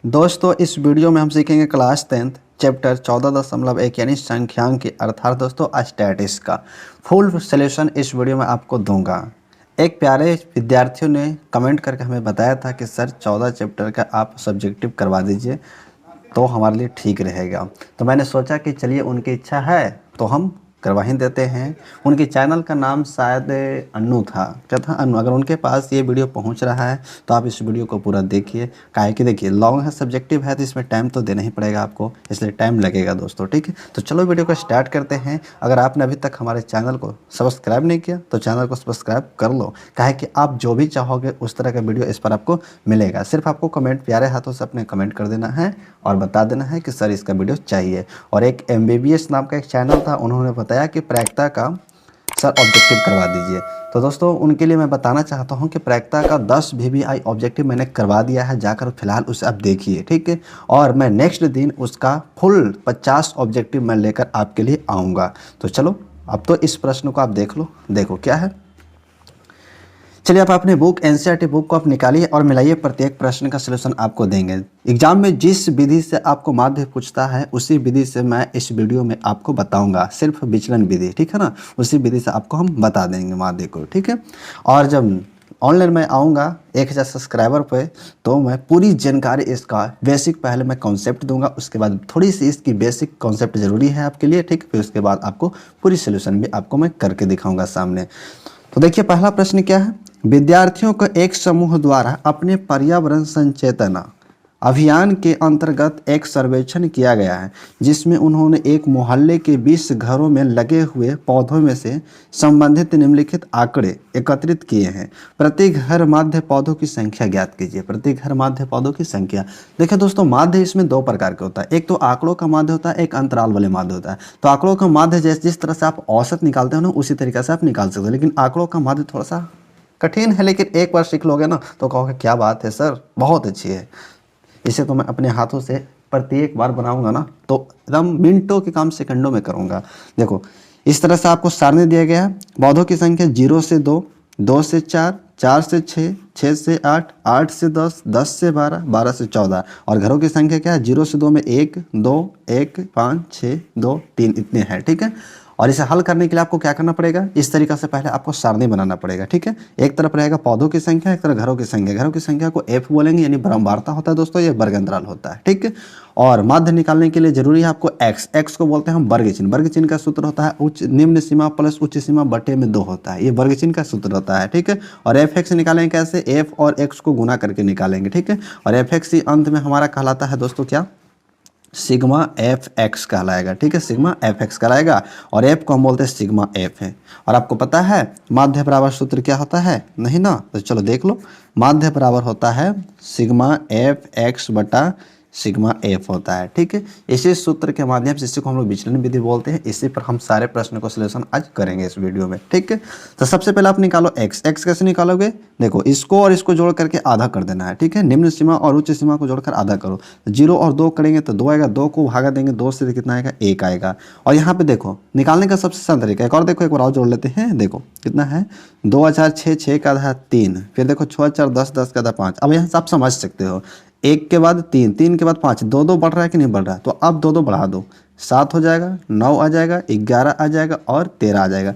दोस्तों इस वीडियो में हम सीखेंगे क्लास 10th चैप्टर 14.1 यानी संख्यांक अर्थात दोस्तों स्टैटिस्टिक्स का फुल सॉल्यूशन इस वीडियो में आपको दूंगा। एक प्यारे विद्यार्थियों ने कमेंट करके हमें बताया था कि सर 14 चैप्टर का आप सब्जेक्टिव करवा दीजिए तो हमारे लिए ठीक रहेगा। तो मैंने सोचा कि चलिए उनकी इच्छा है तो हम करवा ही देते हैं। उनके चैनल का नाम शायद अन्नू था, क्या था अन्नू। अगर उनके पास ये वीडियो पहुंच रहा है तो आप इस वीडियो को पूरा देखिए। काहे कि देखिए लॉन्ग है, सब्जेक्टिव है, तो इसमें टाइम तो देना ही पड़ेगा आपको, इसलिए टाइम लगेगा दोस्तों। ठीक है, तो चलो वीडियो को स्टार्ट करते हैं। अगर आपने अभी तक हमारे चैनल को सब्सक्राइब नहीं किया तो चैनल को सब्सक्राइब कर लो। काहे कि आप जो भी चाहोगे उस तरह का वीडियो इस पर आपको मिलेगा। सिर्फ आपको कमेंट प्यारे हाथों से अपने कमेंट कर देना है और बता देना है कि सर इसका वीडियो चाहिए। और एक MBBS नाम का एक चैनल था, उन्होंने बताया कि प्रायिकता का सर ऑब्जेक्टिव करवा दीजिए। तो दोस्तों उनके लिए मैं बताना चाहता हूं कि प्रायिकता का 10 VBI ऑब्जेक्टिव मैंने करवा दिया है, जाकर फिलहाल उसे आप देखिए। ठीक है, और मैं नेक्स्ट दिन उसका फुल 50 ऑब्जेक्टिव मैं लेकर आपके लिए आऊँगा। तो चलो अब तो इस प्रश्न को आप देख लो। देखो क्या है, चलिए आप अपने बुक NCERT बुक को आप निकालिए और मिलाइए, प्रत्येक प्रश्न का सलूशन आपको देंगे। एग्जाम में जिस विधि से आपको माध्य पूछता है उसी विधि से मैं इस वीडियो में आपको बताऊंगा, सिर्फ विचलन विधि, ठीक है ना, उसी विधि से आपको हम बता देंगे माध्य को। ठीक है, और जब ऑनलाइन मैं आऊँगा 1000 सब्सक्राइबर पे तो मैं पूरी जानकारी इसका बेसिक पहले मैं कॉन्सेप्ट दूंगा, उसके बाद थोड़ी सी इसकी बेसिक कॉन्सेप्ट ज़रूरी है आपके लिए। ठीक, फिर उसके बाद आपको पूरी सोल्यूशन भी आपको मैं करके दिखाऊंगा सामने। तो देखिए पहला प्रश्न क्या है, विद्यार्थियों को एक समूह द्वारा अपने पर्यावरण संचेतना अभियान के अंतर्गत एक सर्वेक्षण किया गया है, जिसमें उन्होंने एक मोहल्ले के 20 घरों में लगे हुए पौधों में से संबंधित निम्नलिखित आंकड़े एकत्रित किए हैं। प्रति घर माध्य पौधों की संख्या ज्ञात कीजिए। प्रति घर माध्य पौधों की संख्या। देखिए दोस्तों माध्य इसमें दो प्रकार के होता है, एक तो आंकड़ों का माध्य होता है, एक अंतराल वाले माध्य होता है। तो आंकड़ों का माध्य जिस तरह से आप औसत निकालते हो ना उसी तरीके से आप निकाल सकते हो, लेकिन आंकड़ों का माध्य थोड़ा सा कठिन है, लेकिन एक बार सीख लोगे ना तो कहोगे क्या बात है सर, बहुत अच्छी है। इसे तो मैं अपने हाथों से प्रत्येक बार बनाऊंगा ना तो एकदम मिनटों के काम सेकंडों में करूंगा। देखो इस तरह से आपको सारणी दिया गया है। पौधों की संख्या 0 से 2, 2 से 4, 4 से 6, 6 से 8, 8 से 10, 10 से 12, 12 से 14। और घरों की संख्या क्या है, 0 से 2 में 1, 2, 1, 5, 6, 2, 3 इतने हैं। ठीक है, और इसे हल करने के लिए आपको क्या करना पड़ेगा, इस तरीके से पहले आपको सारणी बनाना पड़ेगा। ठीक है, एक तरफ रहेगा पौधों की संख्या, एक तरफ घरों की संख्या। घरों की संख्या को F बोलेंगे, यानी बारंबारता होता है दोस्तों, ये वर्ग अंतराल होता है। ठीक है, और माध्य निकालने के लिए जरूरी है आपको x को बोलते हैं हम वर्ग चिन्ह। वर्ग चिन्ह का सूत्र होता है उच्च निम्न सीमा प्लस उच्च सीमा बटे में 2 होता है, ये वर्ग चिन्ह का सूत्र होता है। ठीक है, और fx निकालेंगे कैसे, f और x को गुना करके निकालेंगे। ठीक है, और fx ही अंत में हमारा कहलाता है दोस्तों क्या, सिग्मा fx कहलाएगा। ठीक है, सिग्मा fx कहलाएगा, और f को हम बोलते हैं सिग्मा f है। और आपको पता है माध्य बराबर सूत्र क्या होता है, नहीं ना, तो चलो देख लो। माध्य बराबर होता है सिग्मा fx बटा सिग्मा f होता है। ठीक है, इसी सूत्र के माध्यम से, इसी को हम लोग विचलन विधि बोलते हैं। इसी पर हम सारे प्रश्न को सलूशन आज करेंगे इस वीडियो में। ठीक है, तो सबसे पहले आप निकालो x कैसे निकालोगे, देखो इसको और इसको जोड़ करके आधा कर देना है। ठीक है, निम्न सीमा और उच्च सीमा को जोड़कर आधा करो, 0 और 2 करेंगे तो 2 आएगा, 2 को भागा देंगे 2 से, कितना आएगा, 1 आएगा। और यहाँ पे देखो निकालने का सबसे आसान तरीका, एक और देखो, एक बार और जोड़ लेते हैं। देखो कितना है, 2 4 6, 6 का आधा 3, फिर देखो 6 4 10, 10 का आधा 5। अब यहाँ से आप समझ सकते हो, 1 के बाद 3, 3 के बाद 5, 2 2 बढ़ रहा है कि नहीं बढ़ रहा है, तो अब 2 2 बढ़ा दो, 7 हो जाएगा, 9 आ जाएगा, 11 आ जाएगा और 13 आ जाएगा।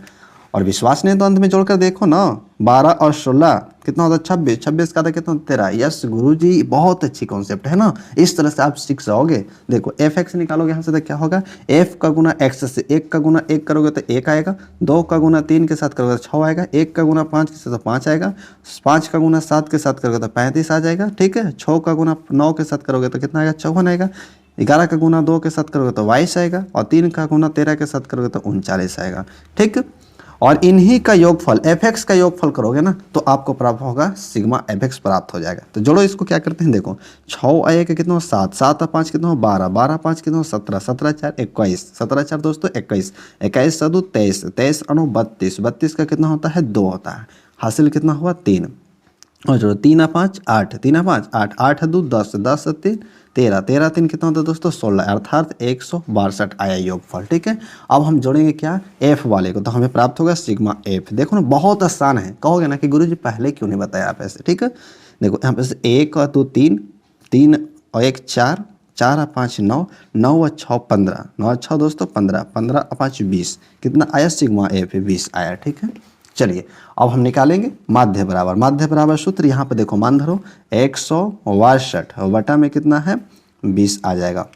और विश्वास नहीं तो अंत में जोड़कर देखो ना, 12 और 16 कितना होता है, 26, 26 का था कितना, 13। यस गुरुजी, बहुत अच्छी कॉन्सेप्ट है ना, इस तरह से आप सीख जाओगे। देखो fx निकालोगे यहाँ से तो क्या होगा, f का गुना x से 1 का गुना 1 करोगे तो 1 आएगा, 2 का गुना 3 के साथ करोगे तो 6 आएगा, 1 का गुना 5 के साथ तो 5 आएगा, 5 का गुना 7 के साथ करोगे तो 35 आ जाएगा। ठीक है, 6 का गुना 9 के साथ करोगे तो कितना आएगा, 54 आएगा, 11 का गुना 2 के साथ करोगे तो 22 आएगा, और 3 का गुना 13 के साथ करोगे तो 39 आएगा। ठीक, और इन्हीं का योगफल fx का योगफल करोगे ना तो आपको प्राप्त होगा सिग्मा fx प्राप्त हो जाएगा। तो जोड़ो इसको, क्या करते हैं देखो, 6 आए का कितना, 7, 7 और 5 कितना, 12, 12 5 कितना, 17, 17 4 21, 17 4 दोस्तों 21, 21 7 23, 23 अनु 32, 32 का कितना होता है, 2 होता है। हासिल कितना हुआ, 3, और जोड़ो 3 5 8, 3 5 8, 8 2 10, 10 3 13, 13 3 कितना होता है दोस्तों, 16, अर्थात 162 आया योगफल। ठीक है, अब हम जोड़ेंगे क्या, f वाले को, तो हमें प्राप्त होगा सिग्मा f। देखो ना बहुत आसान है, कहोगे ना कि गुरुजी पहले क्यों नहीं बताया आप ऐसे। ठीक है, देखो यहाँ पे 1 2 3, 3 और एक 4, 4 और 5 9, 9 और 6 15, 9 और 6 दोस्तों 15, 15 और 5 20, कितना आया सिग्मा एफ 20 आया। ठीक है, चलिए अब हम निकालेंगे माध्य बराबर। माध्य बराबर सूत्र यहाँ पे देखो, मान धरो 162 बटा में कितना है 20 आ जाएगा।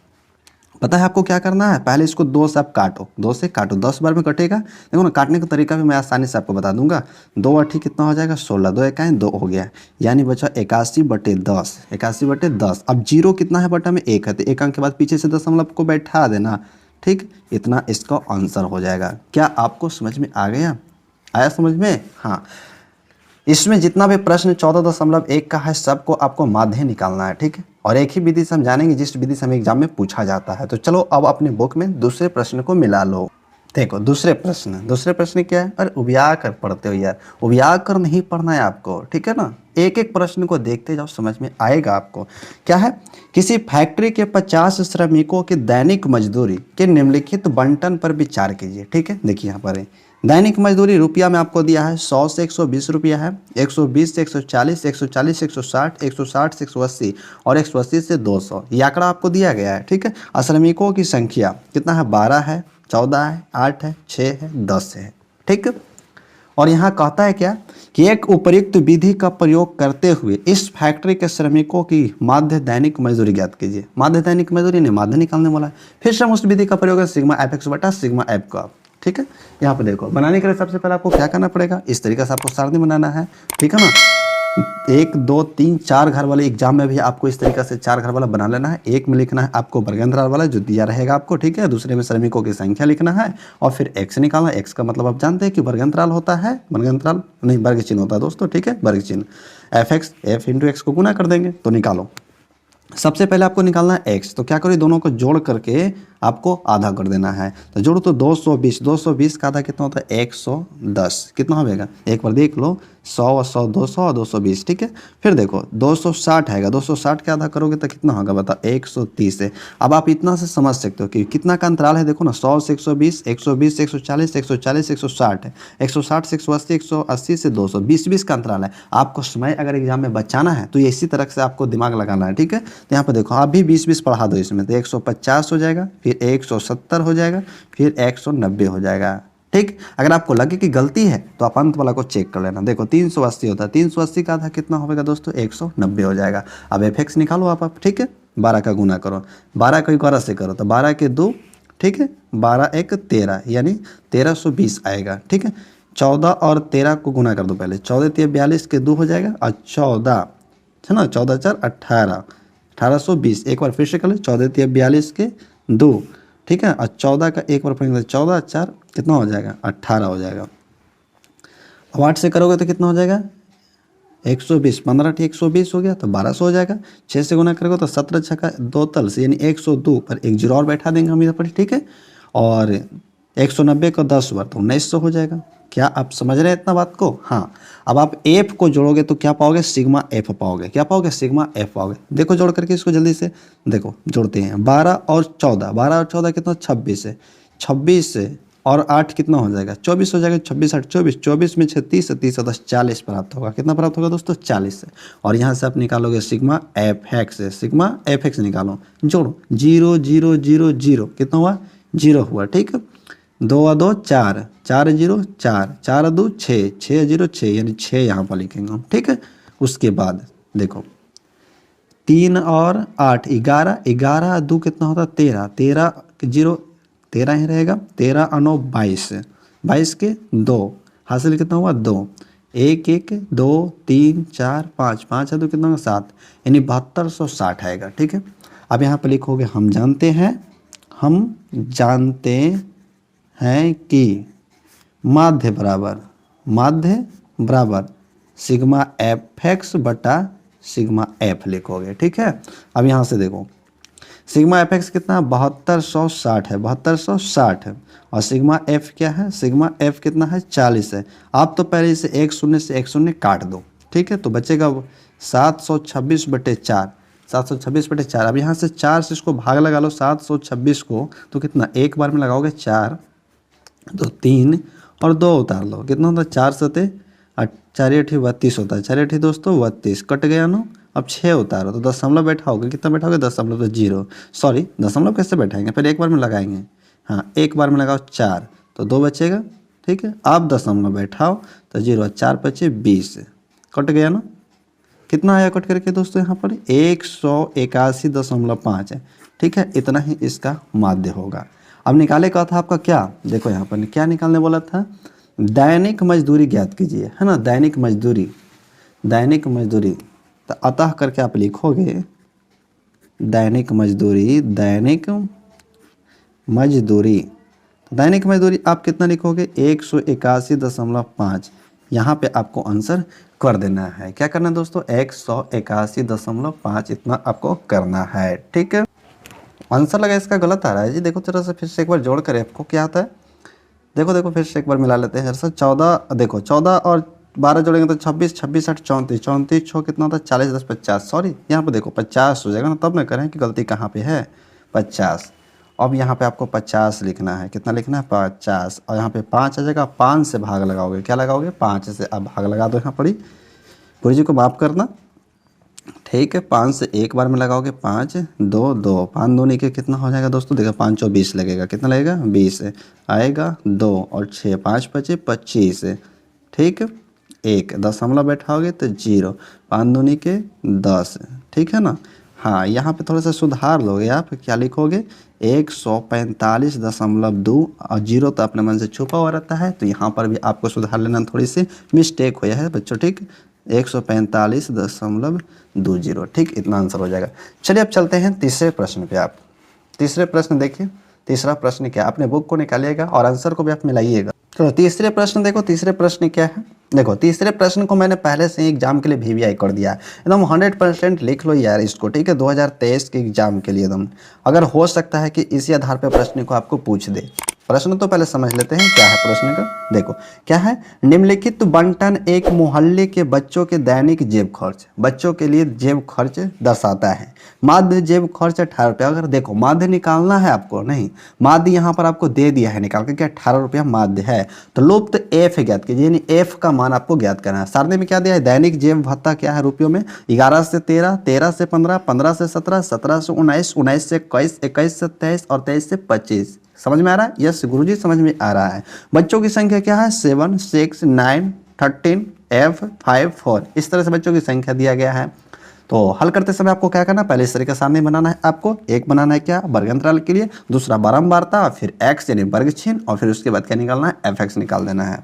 पता है आपको क्या करना है, पहले इसको 2 से आप काटो, 2 से काटो, 10 बार में कटेगा। देखो ना, काटने का तरीका भी मैं आसानी से आपको बता दूंगा। 2 8 कितना हो जाएगा 16, 2 1 2 हो गया, यानी बचा 81/10, 81/10। अब जीरो कितना है बटा में 1 है, तो 1 अंक के बाद पीछे से दशमलव को बैठा देना। ठीक, इतना इसका आंसर हो जाएगा। क्या आपको समझ में आ गया, आया समझ में? हाँ, इसमें जितना भी प्रश्न 14.1 का है सबको आपको माध्य निकालना है। ठीक है, और एक ही विधि से हम जानेंगे जिस विधि से हमें एग्जाम में पूछा जाता है। तो चलो अब अपने बुक में दूसरे प्रश्न को मिला लो। देखो दूसरे प्रश्न क्या है? अरे उबिया कर पढ़ते हो यार, उबिया कर नहीं पढ़ना है आपको, ठीक है ना। एक एक प्रश्न को देखते जाओ, समझ में आएगा आपको। क्या है, किसी फैक्ट्री के 50 श्रमिकों की दैनिक मजदूरी के निम्नलिखित बंटन पर विचार कीजिए। ठीक है, देखिए यहाँ पर दैनिक मजदूरी रुपया में आपको दिया है 100 से 120 रुपया है, 120 से 140, 140 से 160, 160 से 180 और 180 से 200, ये आंकड़ा आपको दिया गया है। ठीक है, श्रमिकों की संख्या कितना है, 12 है, 14 है, 8 है, 6 है, 10 है। ठीक है, और यहाँ कहता है क्या कि एक उपयुक्त विधि का प्रयोग करते हुए इस फैक्ट्री के श्रमिकों की माध्य दैनिक मजदूरी ज्ञात कीजिए। माध्य दैनिक मजदूरी ने माध्य निकालने वाला है। फिर से हम उस विधि का प्रयोग है सिग्मा एफ एक्स बटा सिग्मा एफ का। ठीक है, यहाँ पे देखो, बनाने के लिए सबसे पहले आपको क्या करना पड़ेगा, इस तरीके से आपको सारणी बनाना है। ठीक है ना, 1 2 3 4 घर वाले एग्जाम में भी आपको इस तरीके से 4 घर वाला बना लेना है। एक में लिखना है आपको वर्गांतराल वाला जो दिया रहेगा आपको, ठीक है। दूसरे में श्रमिकों की संख्या लिखना है और फिर एक्स निकालना है। एक्स का मतलब आप जानते हैं कि वर्गांतराल होता है, वर्गांतराल नहीं वर्ग चिन्ह होता है दोस्तों, ठीक है, वर्ग चिन्ह। F x, F into x को गुना कर देंगे तो निकालो। सबसे पहले आपको निकालना है x, तो क्या करो, दोनों को जोड़ करके आपको आधा कर देना है। तो जोड़ो तो 220, 220 का आधा कितना होता है 110, कितना होगा एक बार देख लो, 100 और 100 200 और 220। ठीक है, फिर देखो 260 आएगा, 260 के आधा करोगे तो कितना होगा बता 130 है। अब आप इतना से समझ सकते हो कि कितना का अंतराल है, देखो ना 100 से 120, 120 से 140, 140 से 160 है, 160 से 180, 180 से 200, 20 का अंतराल है। आपको समय अगर एग्जाम में बचाना है तो ये इसी तरह से आपको दिमाग लगाना है। ठीक है, तो यहाँ पर देखो आप भी 20 पढ़ा दो इसमें, तो 150 हो जाएगा, फिर 170 हो जाएगा, फिर 190 हो जाएगा। ठीक, अगर आपको लगे कि गलती है तो आप अंत वाला को चेक कर लेना। देखो 380 होता है, 380 का आधा कितना होगा दोस्तों 190 हो जाएगा। अब एफ एक्स निकालो आप, ठीक है, 12 का गुना करो, 12 को 11 से करो तो 12 के 2, ठीक है, 12 1 13, यानी 1320 आएगा। ठीक है, 14 और 13 को गुना कर दो पहले, 14 3 42 के 2 हो जाएगा और 14 है ना, 14 4 18, 1820। एक बार फिर से कर ले, 14 3 42 के 2, ठीक है, और 14 का एक बार पढ़ेंगे 14 4 कितना हो जाएगा 18 हो जाएगा। अब 8 से करोगे तो कितना हो जाएगा 120, 15 ठीक 120 हो गया तो 1200 हो जाएगा। 6 से गुना करोगे तो 17 छक्का 2 तल से, यानी 102 पर एक जीरो और बैठा देंगे हम इधर पर, ठीक है, और 190 को 10 बार तो 1900 हो जाएगा। क्या आप समझ रहे हैं इतना बात को? हाँ, अब आप एफ को जोड़ोगे तो क्या पाओगे, सिग्मा एफ पाओगे। क्या पाओगे, सिग्मा एफ पाओगे। देखो जोड़ करके इसको जल्दी से देखो, जोड़ते हैं 12 और 14, 12 और 14 कितना 26 है, 26 से और 8 कितना हो जाएगा 24 हो जाएगा, 26 8 24, 24 में 36, 30 और 10 40 प्राप्त होगा। कितना प्राप्त होगा दोस्तों 40 से। और यहाँ से आप निकालोगे sigma F x, sigma F x निकालो, जोड़ो 0 0 0 0, कितना हुआ 0 हुआ। ठीक है, 2 और 2 4, 4 0 4, 4 2 6, 6 0 6, यानी 6 यहाँ पर लिखेंगे हम। ठीक है, उसके बाद देखो 3 और 8 11, 11 2 कितना होता 13, 13 0 13 ही रहेगा, 13 और 9 22, 22 के 2, हासिल कितना हुआ 2, 1 1 2 3 4 5, 5 है तो कितना होगा 7, यानी 7260 आएगा। ठीक है, अब यहाँ पर लिखोगे हम जानते हैं कि माध्य बराबर सिग्मा एफ एक्स बटा सिग्मा एफ लिखोगे। ठीक है, अब यहाँ से देखो सिग्मा एफ एक्स कितना 7260 है, 7260 है, और सिग्मा एफ क्या है, सिग्मा एफ कितना है 40 है। आप तो पहले इसे 1 0 से 1 0 काट दो। ठीक है, तो बचेगा 726/4, 726/4। अब यहाँ से 4 से इसको भाग लगा लो 726 को, तो कितना एक बार में लगाओगे 4 तो 3 और 2 उतार लो, कितना होता है 4 7 4 8 32 होता है, 4 8 दोस्तों 32, कट गया 9 अब 6 उतारो तो दशमलव बैठाओगे, कितना बैठाओगे दशमलव, तो 0, सॉरी दशमलव कैसे बैठाएंगे, पहले एक बार में लगाएंगे, हाँ एक बार में लगाओ 4 तो 2 बचेगा, ठीक है। अब दशमलव बैठाओ तो 0 4 बचे 20, कट गया ना, कितना आया कट करके दोस्तों यहाँ पर 181.5 है, ठीक है। इतना ही इसका माध्य होगा। अब निकाले का था आपका क्या, देखो यहाँ पर क्या निकालने बोला था, दैनिक मजदूरी ज्ञात कीजिए, है ना, दैनिक मजदूरी, दैनिक मजदूरी, तो अतः करके आप लिखोगे दैनिक मजदूरी, दैनिक मजदूरी, दैनिक मजदूरी आप कितना लिखोगे 181.5, यहाँ पे आपको आंसर कर देना है, क्या करना है दोस्तों 181.5 इतना आपको करना है, ठीक है। आंसर लगा इसका गलत आ रहा है जी, देखो जरा से फिर से एक बार जोड़ कर आपको क्या आता है, देखो फिर से एक बार मिला लेते हैं जरा सा, 14 देखो 14 और 12 जोड़ेंगे तो 26, 26 8 34, 34 6 कितना होता है 40 10 50, सॉरी यहाँ पे देखो 50 हो जाएगा ना, तब ना करें कि गलती कहाँ पे है 50। अब यहाँ पे आपको 50 लिखना है, कितना लिखना है 50, और यहाँ पे 5 आ जाएगा, 5 से भाग लगाओगे, क्या लगाओगे 5 से, अब भाग लगा दो यहाँ पर ही, पूरी जी को माफ करना, ठीक है। 5 से एक बार में लगाओगे 5 2 2, 5 दूनी के कितना हो जाएगा दोस्तों, देखो 5 और 20 लगेगा, कितना लगेगा 20 आएगा, 2 और 6 5 बचे 25, ठीक है। एक दशमलव बैठाओगे तो 0, 5 दूनी के 10, ठीक है ना। हाँ यहाँ पे थोड़ा सा सुधार लोगे आप, क्या लिखोगे 145.2, और 0 तो अपने मन से छुपा हुआ रहता है, तो यहाँ पर भी आपको सुधार लेना, थोड़ी सी मिस्टेक हुआ है बच्चों, ठीक 145.20, ठीक इतना आंसर हो जाएगा। चलिए अब चलते हैं तीसरे प्रश्न पे। आप तीसरे प्रश्न देखिए, तीसरा प्रश्न क्या, अपने बुक को निकालिएगा और आंसर को भी आप मिलाइएगा। चलो तीसरे प्रश्न देखो, तीसरे प्रश्न क्या है, देखो तीसरे प्रश्न को मैंने पहले से ही एग्जाम के लिए VVI कर दिया है, एकदम 100% लिख लो यार इसको, ठीक है 2023 के एग्जाम के लिए एकदम, अगर हो सकता है कि इसी आधार पर प्रश्न को आपको पूछ दे। प्रश्न तो पहले समझ लेते हैं क्या है प्रश्न का, देखो क्या है, निम्नलिखित बंटन एक मोहल्ले के बच्चों के दैनिक जेब खर्च, बच्चों के लिए जेब खर्च दर्शाता है। माध्य जेब खर्च 18 रुपया, अगर देखो माध्य निकालना है आपको, नहीं माध्य यहाँ पर आपको दे दिया है निकाल के, क्या 18 रुपया माध्य है, तो लुप्त एफ ज्ञात कीजिए, यानी एफ का मान आपको ज्ञात करना है। सारणी में क्या दिया है, दैनिक जेब भत्ता क्या है रुपयों में, 11 से 13, 13 से 15, 15 से 17, 17 से 19, 19 से 21, 21 से 23 और 23 से 25। समझ में आ रहा है, यस गुरुजी समझ में आ रहा है। बच्चों की संख्या क्या है 7 6 9 13 F 5 4, इस तरह से बच्चों की संख्या दिया गया है। तो हल करते समय आपको क्या करना है, पहले इस तरह का सारणी बनाना है, आपको एक बनाना है क्या वर्ग अंतराल के लिए, दूसरा बारंबारता, फिर x यानी वर्ग चिन्ह, और फिर उसके बाद क्या निकालना है fx निकाल देना है।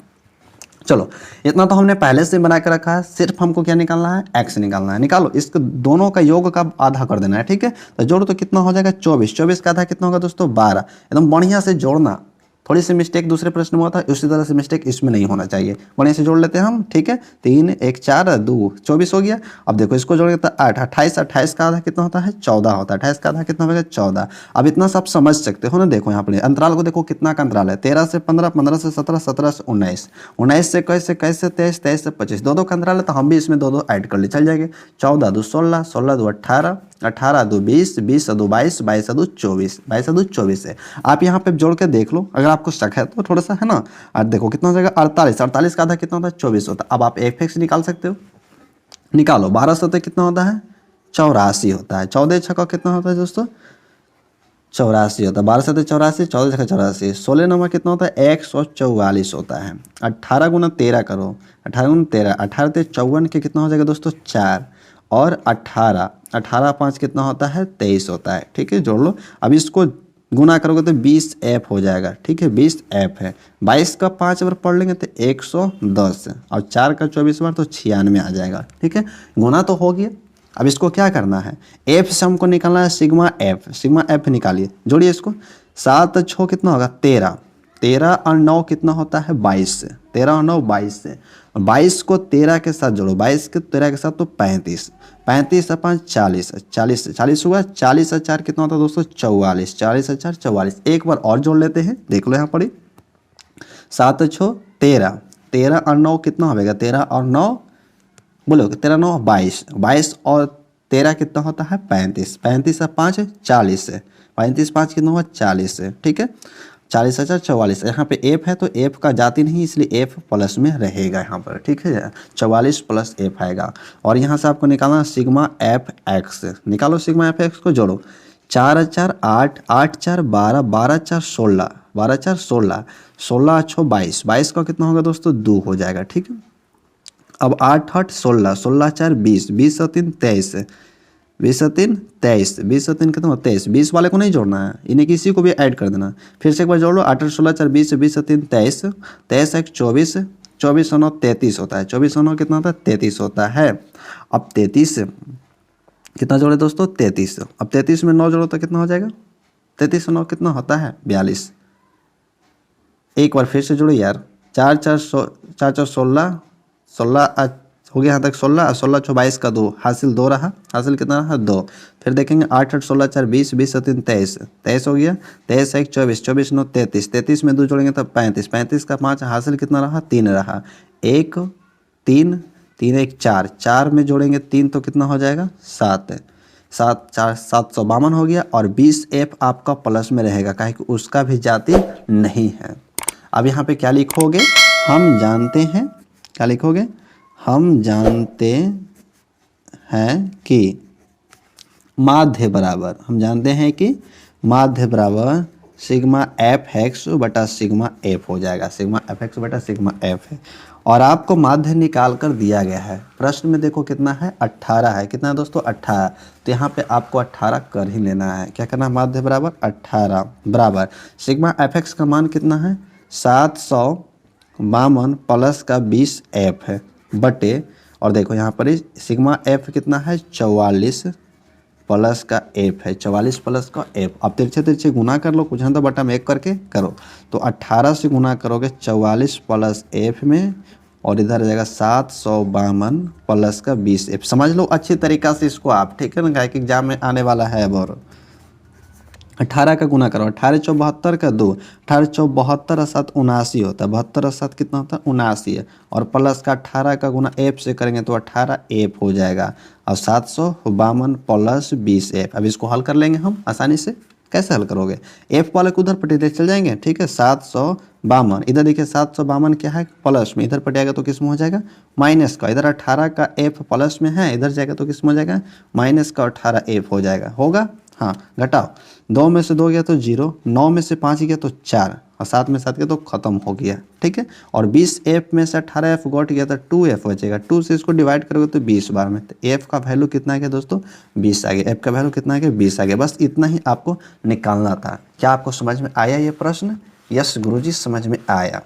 चलो इतना तो हमने पहले से बना के रखा है, सिर्फ हमको क्या निकालना है x निकालना है। निकालो, इसको दोनों का योग का आधा कर देना है, ठीक है। तो जोड़ो तो कितना हो जाएगा 24, 24 का आधा कितना होगा दोस्तों 12, एकदम बढ़िया से जोड़ना, थोड़ी सी मिस्टेक दूसरे प्रश्न में हुआ था, उसी तरह से मिस्टेक इसमें नहीं होना चाहिए, बढ़िया से जोड़ लेते हैं हम, ठीक है। 3 1 4 2 24 हो गया। अब देखो इसको जोड़ेंगे तो 8 28, 28 का आधा कितना होता है 14 होता है, 28 का आधा कितना होगा 14। अब इतना सब समझ सकते हो ना, देखो यहाँ पर अंतराल को देखो कितना का अंतराल है, 13 से 15, 15 से 17, 17 से 19, 19 से 21, 21 से 23, 23 से 25, दो का अंतराल है, तो हम भी इसमें दो ऐड कर ले चल जाएंगे। 14 2 16, 16 2 18, 18 2 20, 20 2 22, 22 2 24, 22 2 24 है। आप यहाँ पे जोड़ के देख लो, अगर आपको शक है तो थोड़ा सा, है ना। और देखो कितना हो जाएगा 48, 48 का आधा कितना होता है 24 होता है। अब आप fx निकाल सकते हो, निकालो 12 से कितना होता है 84 होता है, 14 छक्का कितना होता है दोस्तों 84 होता है, 12 से 84, 14 छक्का 84, 16 नंबर कितना होता है 144 होता है। 18 गुना 13 करो, 18 गुना 13, 18 से 54 के कितना हो जाएगा दोस्तों 4, और 18 18 5 कितना होता है 23 होता है, ठीक है। जोड़ लो, अब इसको गुना करोगे तो 20f हो जाएगा, ठीक है 20f है। 22 का 5 बार पढ़ लेंगे तो 110, और 4 का 24 बार तो 96 आ जाएगा, ठीक है। गुना तो हो गया, अब इसको क्या करना है f से हमको निकालना है सिग्मा f, सिग्मा f निकालिए, जोड़िए इसको, 7 6 कितना होगा 13, 13 और 9 कितना होता है 22, 13 और 9 22 से, 22 को 13 के साथ जोड़ो, 22 के 13 के साथ तो 35, 35 और 5 40, 40 40 हुआ, 40 और 4 कितना होता है दोस्तों 44, 40 और 4 44। एक बार और जोड़ लेते हैं, देख लो यहाँ पर 7 6 13, 13 और 9 कितना होगा 13 और 9 बोलो 13 9 22, 22 और 13 कितना होता है 35, 35 और 5 40 है, 35 5 कितना हुआ 40 है, ठीक है। 40,044। यहाँ पे एफ है तो एफ का जाती नहीं, इसलिए एफ प्लस में रहेगा यहाँ पर, ठीक है। 44 प्लस एफ आएगा। और यहाँ से आपको निकालना सिग्मा एफ एक्स, निकालो सिग्मा एफ एक्स को जोड़ो। 4 4 8, 8 4 12, 12 4 16, 12 4 16, 16 6 22, 22 का कितना होगा दोस्तों 2 हो जाएगा, ठीक है। अब 8 8 16, 16 4 20, 20 और 3 23, 20 और 3 23, 20 और 3 कितना 23, 20 वाले को नहीं जोड़ना है, इन्हें किसी को भी ऐड कर देना। फिर से एक बार जोड़ लो, 8 16 4 20, 20 और 3 23, 23 1 24, 24 और 9 33 होता है, 24 और 9 कितना होता है 33 होता है। अब 33 कितना जोड़े दोस्तों 33, अब 33 में 9 जोड़ो तो कितना हो जाएगा, 33 और 9 कितना होता है 42। एक बार फिर से जोड़ो यार, 4 4 16, 16 हो गया यहाँ तक 16, 16 6 22 का 2, हासिल 2 रहा, हासिल कितना रहा 2। फिर देखेंगे 8 8 16 4 20, 20 और 3 23, 23 हो गया, 23 1 24, 24 9 33, 33 में 2 जोड़ेंगे तब 35, 35 का 5, हासिल कितना रहा 3 रहा, 1 3 3 1 4, 4 में जोड़ेंगे 3 तो कितना हो जाएगा 7, 7 4 752 हो गया। और 20 एफ आपका प्लस में रहेगा, काहे कि उसका भी जाति नहीं है। अब यहाँ पे क्या लिखोगे, हम जानते हैं, क्या लिखोगे, हम जानते हैं कि माध्य बराबर, हम जानते हैं कि माध्य बराबर सिग्मा एफ एक्स बटा सिग्मा एफ हो जाएगा, सिग्मा एफ एक्स बटा सिग्मा एफ है। और आपको माध्य निकाल कर दिया गया है, प्रश्न में देखो कितना है 18 है, कितना है दोस्तों 18, तो यहाँ पे आपको 18 कर ही लेना है। क्या करना है, माध्य बराबर 18 बराबर सिग्मा एफ एक्स का मान कितना है 752 प्लस का 20 एफ है बटे, और देखो यहाँ पर सिग्मा एफ कितना है 44 प्लस का एफ है, 44 प्लस का एफ। अब तिरछे तिरछे गुना कर लो, कुछ तो बटा में एक करके करो, तो 18 से गुना करोगे 44 प्लस एफ में, और इधर जाएगा 752 प्लस का 20 एफ। समझ लो अच्छी तरीक़ा से इसको आप, ठीक है ना, कि एग्जाम में आने वाला है। अब और 18 का गुना करो, 18 4 72 का 2, 18 4 72 और 7 79 होता है, 72 और 7 कितना होता है 79 है, और प्लस का 18 का गुना एफ से करेंगे तो 18 एफ हो जाएगा, और 752 प्लस 20 एफ। अब इसको हल कर लेंगे हम आसानी से। कैसे हल करोगे, एफ वाले को उधर पटे चल जाएंगे, ठीक है। 752 इधर देखिए, 752 क्या है प्लस में, इधर पटेगा तो किस में हो जाएगा माइनस का, इधर 18 का एफ प्लस में है, इधर जाएगा तो किस में हो जाएगा माइनस का 18 एफ हो जाएगा, होगा। हाँ घटाओ, 2 में से 2 गया तो 0, 9 में से 5 गया तो 4, और 7 में 7 गया तो ख़त्म हो गया, ठीक है। और 20 एफ में से 18 एफ घट गया तो 2 एफ बचेगा, 2 से इसको डिवाइड करोगे तो 20 बार में, तो एफ का वैल्यू कितना आ गया दोस्तों 20 आ गया, एफ का वैल्यू कितना आ गया 20 आ गया। बस इतना ही आपको निकालना था। क्या आपको समझ में आया ये प्रश्न? यस गुरुजी समझ में आया।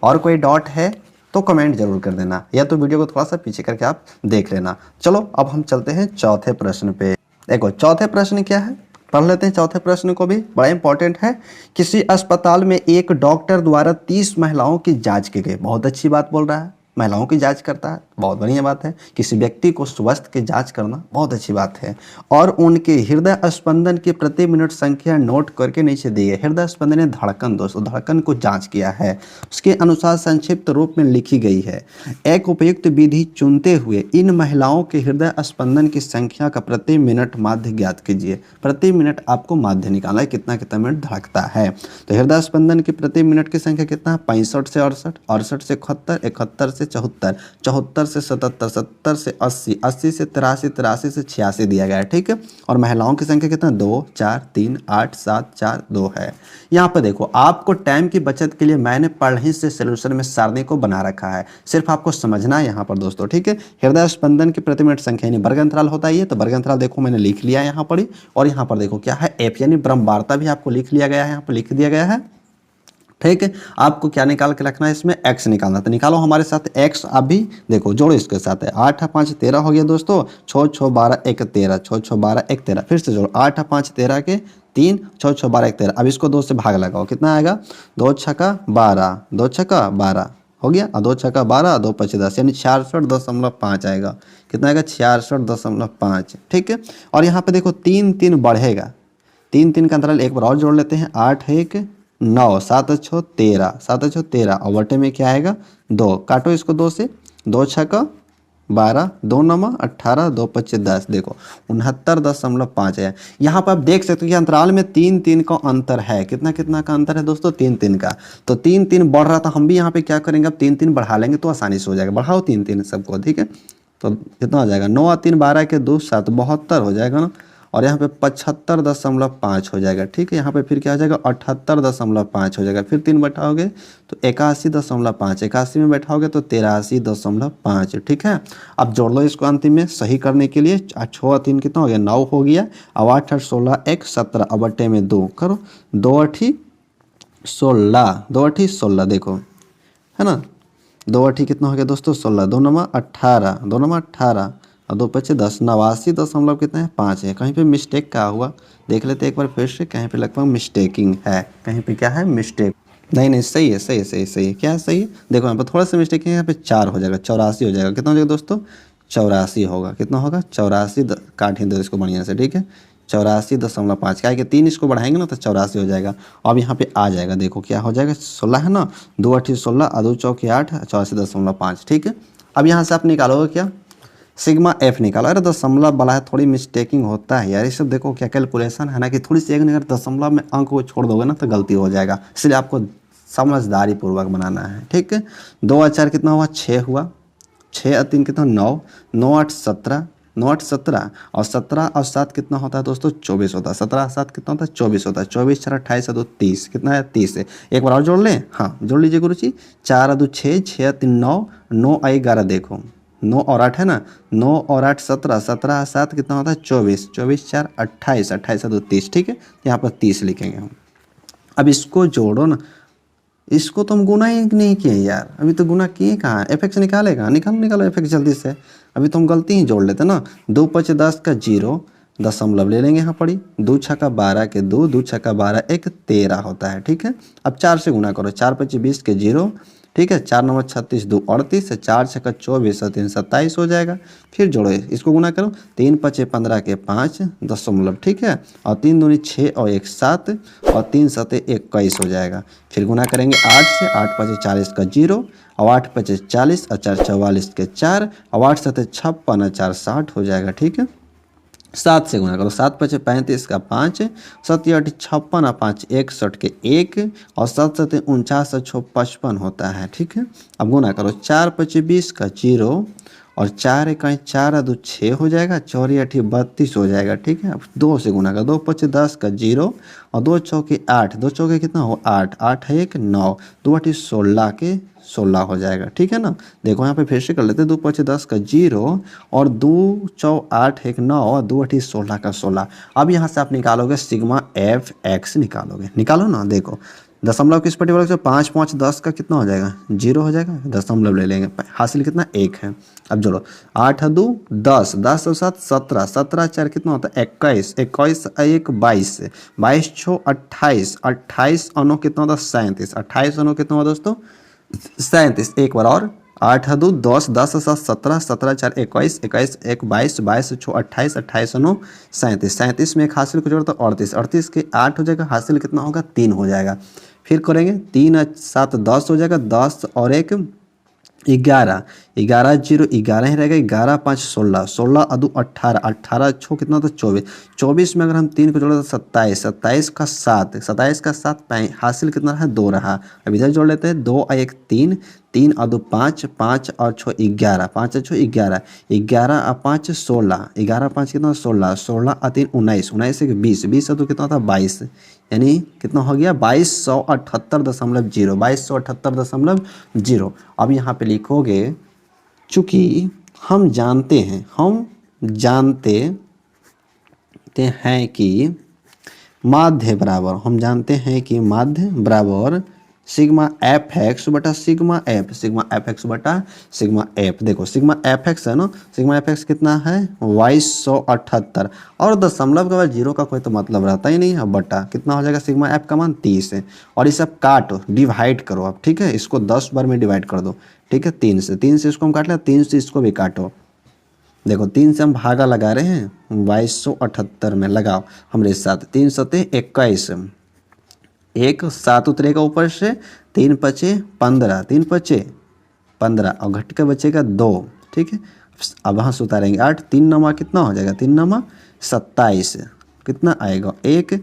और कोई डॉट है तो कमेंट जरूर कर देना, या तो वीडियो को थोड़ा सा पीछे करके आप देख लेना। चलो अब हम चलते हैं चौथे प्रश्न पे। देखो चौथे प्रश्न क्या है, पढ़ लेते हैं चौथे प्रश्न को भी, बड़ा इंपॉर्टेंट है। किसी अस्पताल में एक डॉक्टर द्वारा 30 महिलाओं की जांच की गई। बहुत अच्छी बात बोल रहा है, महिलाओं की जांच करता है, बहुत बढ़िया बात है। किसी व्यक्ति को स्वास्थ्य की जांच करना बहुत अच्छी बात है। और उनके हृदय स्पंदन की प्रति मिनट संख्या नोट करके नीचे दी है। हृदय स्पंदन धड़कन, दोस्तों धड़कन को जांच किया है, उसके अनुसार संक्षिप्त रूप में लिखी गई है। एक उपयुक्त विधि चुनते हुए इन महिलाओं के हृदय स्पंदन की संख्या का प्रति मिनट माध्य ज्ञात कीजिए। प्रति मिनट आपको माध्य निकालना है, कितना कितना मिनट धड़कता है। तो हृदय स्पंदन की प्रति मिनट की संख्या कितना है 65 से 68, 68 से 71, 71 से 74, 74 से 77, 77 से 80, 80 से 83, 83 से 86 दिया गया है, ठीक है। और महिलाओं की संख्या कितना 2 4 3 8 7 4 2 है। यहाँ पर देखो आपको टाइम की बचत के लिए मैंने पढ़ने से सोल्यूशन में सारणी को बना रखा है, सिर्फ आपको समझना है यहाँ पर दोस्तों, ठीक है। हृदय स्पंदन की प्रति मिनट संख्या यानी वर्ग अंतराल होता है ये, तो वर्ग अंतराल देखो मैंने लिख लिया यहाँ पर। और यहाँ पर देखो क्या है एफ यानी ब्रह्मवार्ता भी आपको लिख लिया गया है, यहाँ पर लिख दिया गया है, ठीक है। आपको क्या निकाल के रखना है इसमें एक्स निकालना, तो निकालो हमारे साथ एक्स। अभी देखो जोड़ो इसके साथ है, 8 5 13 हो गया दोस्तों, 6 6 12 1 13, 6 6 12 1 13, फिर से जोड़ो 8 5 13 के 3, 6 6 12 1 13। अब इसको 2 से भाग लगाओ, कितना आएगा 2 छक्का 12, 2 छक्का 12 हो गया, और 2 छक्का 12, 2 5 10 यानी 66.5 आएगा। कितना आएगा 66.5, ठीक है। और यहाँ पे देखो 3 3 बढ़ेगा, 3 3 का अंतराल एक बार और जोड़ लेते हैं, 8 1 9, 7 6 13, 7 6 13, और बटे में क्या आएगा 2, काटो इसको 2 से, 2 छक्का 12, 2 9 18, 2 5 10, देखो 69.5 है। यहाँ पर आप देख सकते हो कि अंतराल में 3 3 का अंतर है। कितना कितना का अंतर है दोस्तों? 3 3 का। तो 3 3 बढ़ रहा था, हम भी यहाँ पे क्या करेंगे, अब 3 3 बढ़ा लेंगे तो आसानी से हो जाएगा। बढ़ाओ 3 3 सबको, ठीक है। तो कितना हो जाएगा? 9 और 3 12 के 2 7, 72 हो जाएगा ना। और यहाँ पे 75.5 हो जाएगा, ठीक है। यहाँ पे फिर क्या हो जाएगा? 78.5 हो जाएगा। फिर 3 बैठाओगे तो 81.5, 81 में बैठाओगे तो 83.5, ठीक है। अब जोड़ लो इसको अंतिम में सही करने के लिए। 6 और 3 कितना हो गया? 9 हो गया। अब 8 और 16 1 17, अब बट्टे में 2 करो, 2 8 16, 2 8 16, देखो है ना। 2 8 कितना हो गया दोस्तों? 16, 2 9 18, 2 9 18 और 2 5 10, 89 कितना है? 5 है। कहीं पे मिस्टेक क्या हुआ देख लेते एक बार फिर से। कहीं पे लगभग मिस्टेकिंग है, कहीं पे क्या है? मिस्टेक। नहीं नहीं, सही है, सही है, सही सही है। क्या है? सही है। देखो यहाँ पर थोड़ा सा मिस्टेक है, यहाँ पे 4 हो जाएगा, 84 हो जाएगा। कितना हो जाएगा दोस्तों? 84 होगा। कितना होगा? 84, काट ही दो इसको बढ़िया से, ठीक है। 84.5, क्या है कि 3 इसको बढ़ाएंगे ना तो 84 हो जाएगा। अब यहाँ पे आ जाएगा, देखो क्या हो जाएगा? 16 है ना, 2 8 16 और 2 4 8, 84.5, ठीक है। अब यहाँ से आप निकालोगे क्या? सिग्मा एफ निकालो। अरे दशमलव वाला है, थोड़ी मिस्टेकिंग होता है यार। ये सब देखो क्या कैलकुलेशन है ना, कि थोड़ी सी एक अगर दशमलव में अंक को छोड़ दोगे ना तो गलती हो जाएगा। इसलिए आपको समझदारी पूर्वक बनाना है, ठीक है। 2 और 4 कितना हुआ? 6 हुआ। 6 और 3 कितना? 9, 9 8 17, 9 8 17 और 17 और 7 कितना होता है दोस्तों? 24 होता है। 17 और 7 कितना होता है? 24 होता है। 24 4 28 और 2 30, कितना है? 30 है। एक बार और जोड़ लें, हाँ जोड़ लीजिए गुरु जी। 4 और 2 6, 6 और 3 9, 9 और 11, देखो 9 और 8 है ना, 9 और 8 17, 17 और 7 कितना होता है? 24, 24 4 28, 28 और 2 30, ठीक है। यहाँ पर 30 लिखेंगे हम। अब इसको जोड़ो ना, इसको तो हम गुना ही नहीं किए यार, अभी तो गुना किए कहाँ? एफ एक्स निकालेगा, निकालो निकालो एफ एक्स जल्दी से। अभी तो हम गलती ही जोड़ लेते ना। 2 5 10 का 0, दशमलव ले लेंगे यहाँ पड़ी। 2 6 12 के 2, 2 6 12 1 13 होता है, ठीक है। अब 4 से गुना करो, 4 5 20 के 0, ठीक है। 4 9 36, 2 38, 4 6 24 और 3 27 हो जाएगा। फिर जोड़ो, इसको गुना करो, 3 5 15 के 5 दशमलव, ठीक है। और 3 दूनी 6 और 1 7 और 3 7 21 हो जाएगा। फिर गुना करेंगे 8 से, 8 5 40 का 0 और 8 5 40 और 4 44 के 4 और 8 7 56 और 4 60 हो जाएगा, ठीक है। 7 से गुना करो, 7 5 35 का 5, 7 8 56 और 5 61 के 1 और 7 7 49 और 6 55 होता है, ठीक है। अब गुना करो, 4 5 20 का 0 और 4 1 4 और 2 6 हो जाएगा, 4 8 32 हो जाएगा, ठीक है। अब 2 से गुना करो, 2 5 10 का 0 और 2 चौके 8, 2 चौके कितना हो? 8, 8 1 9, 2 8 16 के 16 हो जाएगा, ठीक है ना। देखो यहाँ पे फिर से कर लेते हैं, 2 5 10 का 0 और 2 4 8 1 9 और 2 8 16 का 16। अब यहाँ से आप निकालोगे सिग्मा एफ एक्स, निकालोगे, निकालो ना। देखो दशमलव किस पट्टी वाले से? 5 5 10 का कितना हो जाएगा? 0 हो जाएगा। दशमलव ले लेंगे, हासिल कितना? 1 है। अब जोड़ो, 8 2 10, 10 और 7 17, 17 4 कितना होता है? 21, 21 1 22, 22 6 28, 28 और 9 कितना होता है? 37, 28 और 9 कितना हुआ दोस्तों? 37। एक बार और, 8 2 10, 10 7 17, 17 4 21, 21 1 22, 22 6 28, 28 9 37, 37 में एक हासिल को जोड़ो तो 38, 38 के 8 हो जाएगा। हासिल कितना होगा? 3 हो जाएगा। फिर करेंगे, 3 7 10 हो जाएगा, 10 और 1 11, 11 0 11 ही रहेगा। 11 5 16, 16 और 2 18, 18 6 कितना होता है? 24, 24 में अगर हम 3 को जोड़े तो 27, 27 का 7, 27 का 7 हासिल कितना रहा? 2 रहा। अब इधर जोड़ लेते हैं, 2 और 1 3, 3 और 2 5, 5 और 6 11, 5 और 6 11, 11 और 5 16, 11 5 कितना? 16, 16 और 3 19, 19 1 20, 20 और 2 कितना होता? 22, यानी कितना हो गया? 2278.0, 2278.0। अब यहाँ पे लिखोगे, चूँकि हम जानते हैं कि माध्य बराबर, हम जानते हैं कि माध्य बराबर सिग्मा एफ एक्स बटा sigma F, sigma F x बटा सिग्मा एफ। देखो सिग्मा एफ एक्स है ना, सिग्मा एफ एक्स कितना है? 2278, और दशमलव के बाद 0 का कोई तो मतलब रहता ही नहीं है। बटा कितना हो जाएगा? सिग्मा एफ का मान 30 है। और इसे आप काटो, डिवाइड करो आप, ठीक है। इसको 10 बार में डिवाइड कर दो, ठीक है। 3 से इसको हम काट लें, 3 से इसको भी काटो। देखो 3 से हम भागा लगा रहे हैं, 2278 में लगाओ हमारे साथ। 3 सते 21, 1 7 उतरेगा ऊपर से, 3 5 15, 3 5 15 और घट के बचेगा 2, ठीक है। अब यहाँ से उतारेंगे 8, 3 नमा कितना हो जाएगा, 3 नमा 27, कितना आएगा 1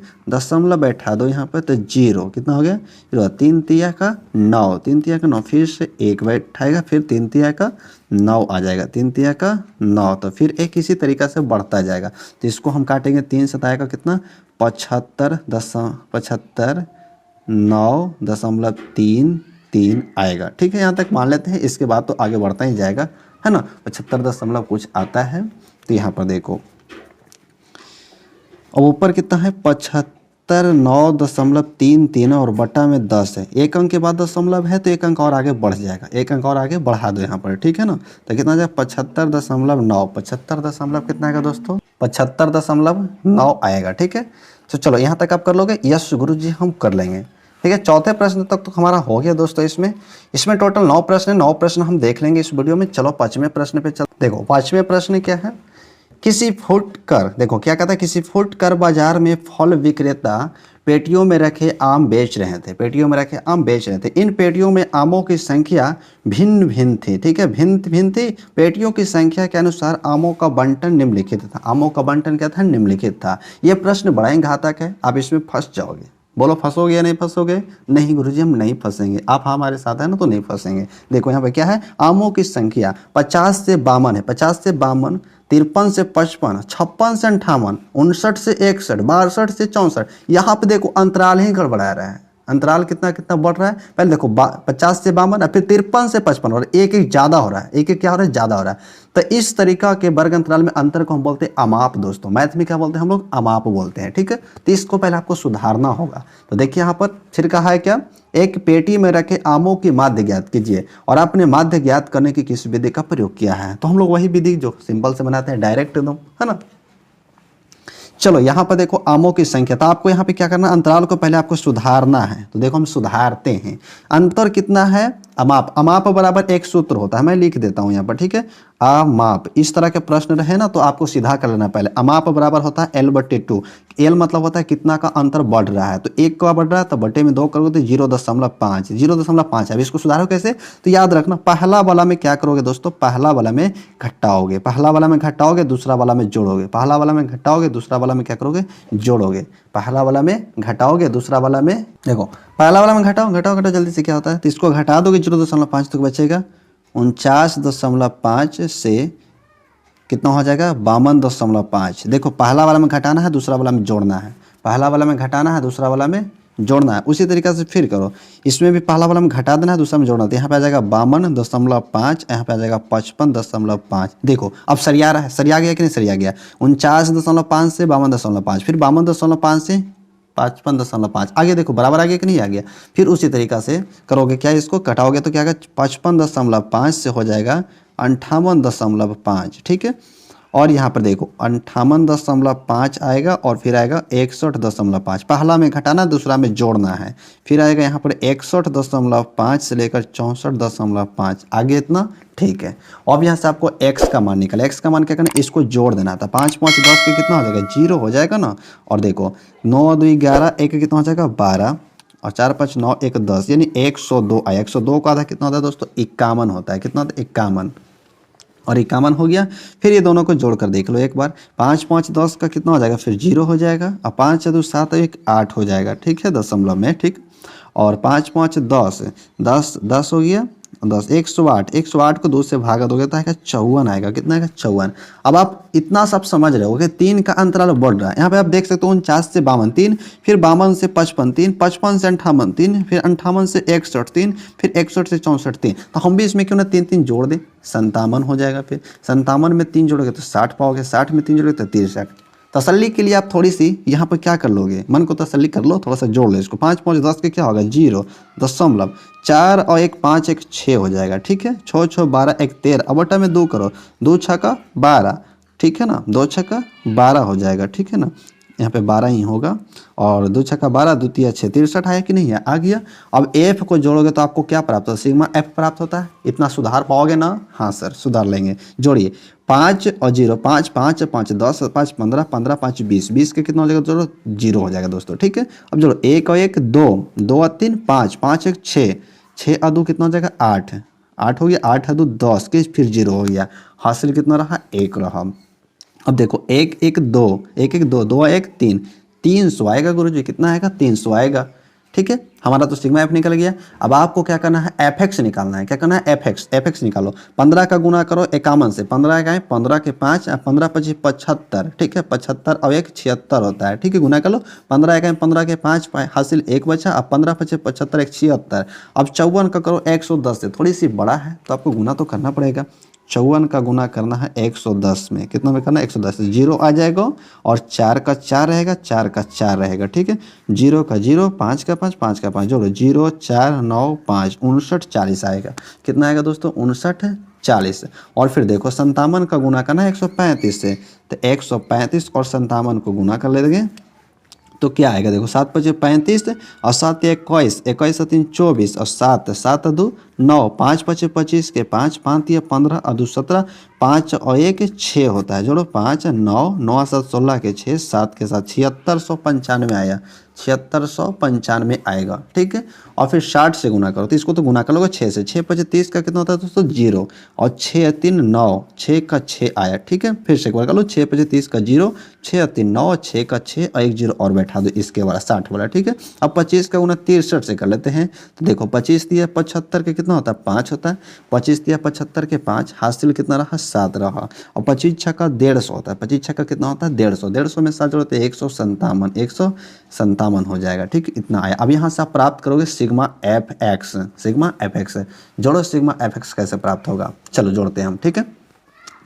बैठा दो यहाँ पर तो 0, कितना हो गया 0, 3 तिया का 9, 3 तिया का 9, फिर से 1 बैठाएगा, फिर 3 तिया का 9 आ जाएगा, 3 तिया का 9, तो फिर एक इसी तरीक़ा से बढ़ता जाएगा। तो इसको हम काटेंगे 3 से, आएगा कितना 75.9.33 आएगा। ठीक है, यहाँ तक मान लेते हैं, इसके बाद तो आगे बढ़ता ही जाएगा, है ना। 75 कुछ आता है, तो यहाँ पर देखो अब ऊपर कितना है 75.9.33 और बटा में 10 है, एक अंक के बाद दशमलव है तो एक अंक और आगे बढ़ जाएगा, एक अंक और आगे बढ़ा दो यहाँ पर, ठीक है ना। तो कितना जाए 75.9, 75 कितना आएगा दोस्तों 75.9 आएगा। ठीक है, तो चलो यहाँ तक आप कर लोगे, यस गुरुजी हम कर लेंगे। ठीक है, चौथे प्रश्न तक तो हमारा हो गया दोस्तों। इसमें टोटल 9 प्रश्न है, 9 प्रश्न हम देख लेंगे इस वीडियो में। चलो 5वें प्रश्न पे चल। देखो 5वें प्रश्न क्या है, किसी फुटकर, देखो क्या कहता है, किसी फुटकर बाजार में फल विक्रेता पेटियों में रखे आम बेच रहे थे, पेटियों में रखे आम बेच रहे थे। इन पेटियों में आमों की संख्या भिन्न भिन्न थी। ठीक है, भिन्न भिन्न थी। पेटियों की संख्या के अनुसार आमों का बंटन निम्नलिखित था। आमों का बंटन क्या था, निम्नलिखित था। यह प्रश्न बड़ा ही घातक है, आप इसमें फंस जाओगे। बोलो फंसोगे या नहीं फंसोगे? नहीं गुरुजी हम नहीं फंसेंगे, आप हमारे साथ है ना तो नहीं फंसेंगे। देखो यहाँ पे क्या है, आमों की संख्या 50 से 52 है, 50 से 52, 53 से 55, 56 से 58, 59 से 61, 62 से 64। यहाँ पे देखो अंतराल ही गड़बड़ा रहा है, अंतराल कितना कितना बढ़ रहा है। पहले देखो 50 से 52 और फिर 53 से 55 और एक एक ज़्यादा हो रहा है, एक एक क्या हो रहा है, ज़्यादा हो रहा है। तो इस तरीका के वर्ग अंतराल में अंतर को हम बोलते हैं अमाप दोस्तों। मैथ में क्या बोलते हैं हम लोग, अमाप बोलते हैं। ठीक है, तो इसको पहले आपको सुधारना होगा। तो देखिए यहाँ पर फिर कहा है क्या, एक पेटी में रखे आमों की माध्य ज्ञात कीजिए, और आपने माध्य ज्ञात करने की किस विधि का प्रयोग किया है। तो हम लोग वही विधि जो सिंपल से बनाते हैं, डायरेक्ट एकदम, है ना। चलो यहाँ पर देखो आमों की संख्या, तो आपको यहाँ पे क्या करना, अंतराल को पहले आपको सुधारना है। तो देखो हम सुधारते हैं। अंतर कितना है, अमाप, अमाप बराबर एक सूत्र होता है, मैं लिख देता हूँ यहाँ पर। ठीक है, अमाप, इस तरह के प्रश्न रहे ना तो आपको सीधा कर लेना पहले। अमाप बराबर होता है L/2, L मतलब होता है कितना का अंतर बढ़ रहा है। तो 1 का बढ़ रहा है तो बटे में 2 करोगे तो 0.5, 0.5 है। अब इसको सुधारो कैसे, तो याद रखना पहला वाला में क्या करोगे दोस्तों, पहला वाला में घटाओगे, पहला वाला में घटाओगे, दूसरा वाला में जोड़ोगे, पहला वाला में घटाओगे, दूसरा वाला में क्या करोगे, जोड़ोगे। पहला वाला में घटाओगे, दूसरा वाला में, देखो पहला वाला में घटाओ घटाओ घटाओ, जल्दी से क्या होता है, तो इसको घटा दोगे 0.5 तक बचेगा। 49.5 से कितना हो जाएगा 52.5। देखो पहला वाला में घटाना है, दूसरा वाला में जोड़ना है, पहला वाला में घटाना है, दूसरा वाला में जोड़ना है। उसी तरीके से फिर करो, इसमें भी पहला वाला में घटा देना है, दूसरा में जोड़ना है। तो यहाँ पे आ जाएगा 52.5, यहाँ पे आ जाएगा 55.5। देखो अब सरिया रहा है, सरिया गया कि नहीं सरिया गया। 49.5 से 52.5, फिर 52.5 से 55.5, आगे देखो बराबर आ गया कि नहीं आ गया। फिर उसी तरीका से करोगे, क्या इसको कटाओगे तो क्या आएगा 55.5 से हो जाएगा 58.5। ठीक है, और यहाँ पर देखो 58.5 आएगा और फिर आएगा 61.5। पहला में घटाना, दूसरा में जोड़ना है। फिर आएगा यहाँ पर 61.5 से लेकर 64.5, आगे इतना। ठीक है, अब यहाँ से आपको x का मान निकला, x का मान क्या करना, इसको जोड़ देना था। 5 5 10 के कितना हो जाएगा, 0 हो जाएगा ना। और देखो 9 2 11, 1 कितना हो जाएगा 12, और 4 5 9 1 10, यानी 102 आया। 102 का आधा कितना होता है दोस्तों, 51 होता है। कितना होता है 51, और 51 हो गया। फिर ये दोनों को जोड़कर देख लो एक बार, 5 5 10 का कितना हो जाएगा, फिर 0 हो जाएगा, और 5 2 7 1 8 हो जाएगा। ठीक है, दशमलव में, ठीक। और 5 5 10 10 10 हो गया, 10 108, 108 को 2 से भागा दोगे तो आएगा 54 आएगा। कितना आएगा 54। अब आप इतना सब समझ रहे हो कि 3 का अंतराल बढ़ रहा है। यहाँ पे आप देख सकते हो 49 से 52 3, फिर 52 से 55 3, 55 से 58 3, फिर 58 से 61 3, फिर 61 से 64 3। तो हम भी इसमें क्यों ना 3 3 जोड़ दें, 57 हो जाएगा। फिर 57 में 3 जोड़ोगे तो 60 पाओगे, 60 में 3 जोड़ोगे तो 63। तसल्ली के लिए आप थोड़ी सी यहाँ पर क्या कर लोगे, मन को तसल्ली कर लो, थोड़ा सा जोड़ लो इसको। 5 5 10 के क्या होगा 0.4 और 1 5 1 6 हो जाएगा। ठीक है, 6 6 12 1 13, अब बटा में 2 करो, 2 6 का 12। ठीक है ना, 2 6 का 12 हो जाएगा। ठीक है ना, यहाँ पे 12 ही होगा, और 2 6 का 12, 2 3 6 63 आया कि नहीं है, आ गया। अब एफ को जोड़ोगे तो आपको क्या प्राप्त होता है, सिग्मा एफ प्राप्त होता है। इतना सुधार पाओगे ना, हाँ सर सुधार लेंगे। जोड़िए 5 और 0, 5 5 5 10 5 15 15 5 20, 20 के कितना हो जाएगा, जोड़ो 0 हो जाएगा दोस्तों। ठीक है, अब जोड़ो 1 और 1 2, 2 और 3 5, 5 1 6, 6 और 2 कितना हो जाएगा 8, 8 हो गया, 8 है 2 10 के फिर 0 हो गया, हासिल कितना रहा 1 रहा। अब देखो 1 1 2 1 1 2 2 1 3 300 आएगा गुरुजी, कितना आएगा 300 आएगा। ठीक है, हमारा तो सिग्मा एफ निकल गया। अब आपको क्या करना है, एफ एक्स निकालना है। क्या करना है, एफ एक्स निकालो। 15 का गुना करो 51 से, 15 का है 15 के 5, 15 25 75, ठीक है 75 और 1 76 होता है। ठीक है, गुना कर लो, 15 का 15 के 5 हासिल 1 बचा। अब 15 25 75 1 76। अब 54 का करो 110 से, थोड़ी सी बड़ा है तो आपको गुना तो करना पड़ेगा। 54 का गुना करना है 110 में, कितना में करना है 110 से, 0 आ जाएगा और 4 का 4 रहेगा, 4 का 4 रहेगा। ठीक है, 0 का 0, 5 का 5, 5 का 5 जोड़ो, 0 4 9 5 59 40 आएगा। कितना आएगा दोस्तों 59 40। और फिर देखो 57 का गुना करना है 135 से, तो 135 और 57 को गुना कर लेंगे तो क्या आएगा, देखो 7 5 35 और 7 21, 21 3 24 और 7 7 2 9, 5 5 25 के 5, 5 15 और 2 17, 5 और 1 6 होता है, जोड़ो 5 9 9 7 16 के 6, 7 के साथ 7695 आया, 7695 आएगा। ठीक है, और फिर 60 से गुना करो, तो इसको तो गुना कर लोगे 6 से, 6 5 30 का कितना होता है दोस्तों 0 और 6 3 9, 6 का 6 आया। ठीक है, फिर से एक बार कर लो, 6 5 30 का 0, 6 3 9, 6 का 6 और 1 0 और बैठा दो इसके वाला 60 वाला। ठीक है, अब 25 का गुना 63 से कर लेते हैं, तो देखो 25 दिया 75 के कितना होता है 5 होता है, 25 दिया 75 के 5, हासिल कितना रहा 7 रहा। और 25 छक्का 150 होता है, 25 छक्का कितना होता है 150, 150 में 7 जोड़ते 157 हो जाएगा। ठीक, इतना आया। अब यहाँ से आप प्राप्त करोगे sigma F x, sigma F x. जोड़ो सिग्मा एफ एक्स कैसे प्राप्त होगा, चलो जोड़ते हैं हम। ठीक है,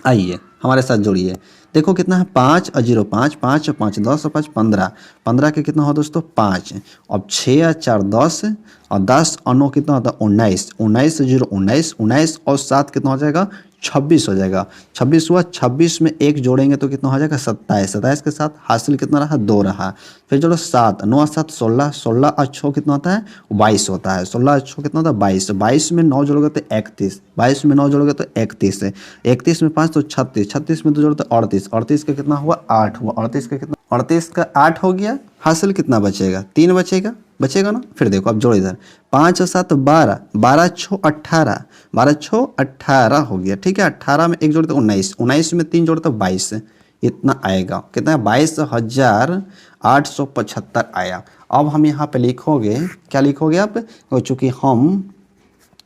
आइए हमारे साथ जोड़िए। देखो कितना है 5 और 0 5, 5 और 5 10 और 5 15, 15 के कितना हो दोस्तों 5। अब 6 और 4 10 और 10 और 9 कितना होता है 19, 19 से 0 19, 19 और 7 कितना हो जाएगा 26 हो जाएगा। 26 हुआ, 26 में 1 जोड़ेंगे तो कितना हो जाएगा 27, 27 के साथ हासिल कितना रहा 2 रहा। फिर जोड़ो 7, 9 7 16, 16 और 6 कितना होता है 22 होता है, 16 और 6 कितना होता है 22, 22 में 9 जोड़ोगे तो 31, 22 में 9 जोड़ोगे तो 31 है, 31 में 5 तो 36, 36 में 2 जोड़ो तो 38, 38 का कितना हुआ 8 हुआ, 38 का कितना 38 का 8 हो गया। हासिल कितना बचेगा 3 बचेगा, बचेगा ना। फिर देखो अब जोड़ो इधर 5 और 7 12, 12 6 18, 12 6 18 हो गया। ठीक है, 18 में 1 जोड़े तो 19, 19 में 3 जोड़े तो 22, इतना आएगा। कितना है 22,875 आया। अब हम यहाँ पे लिखोगे, क्या लिखोगे आप, चूँकि हम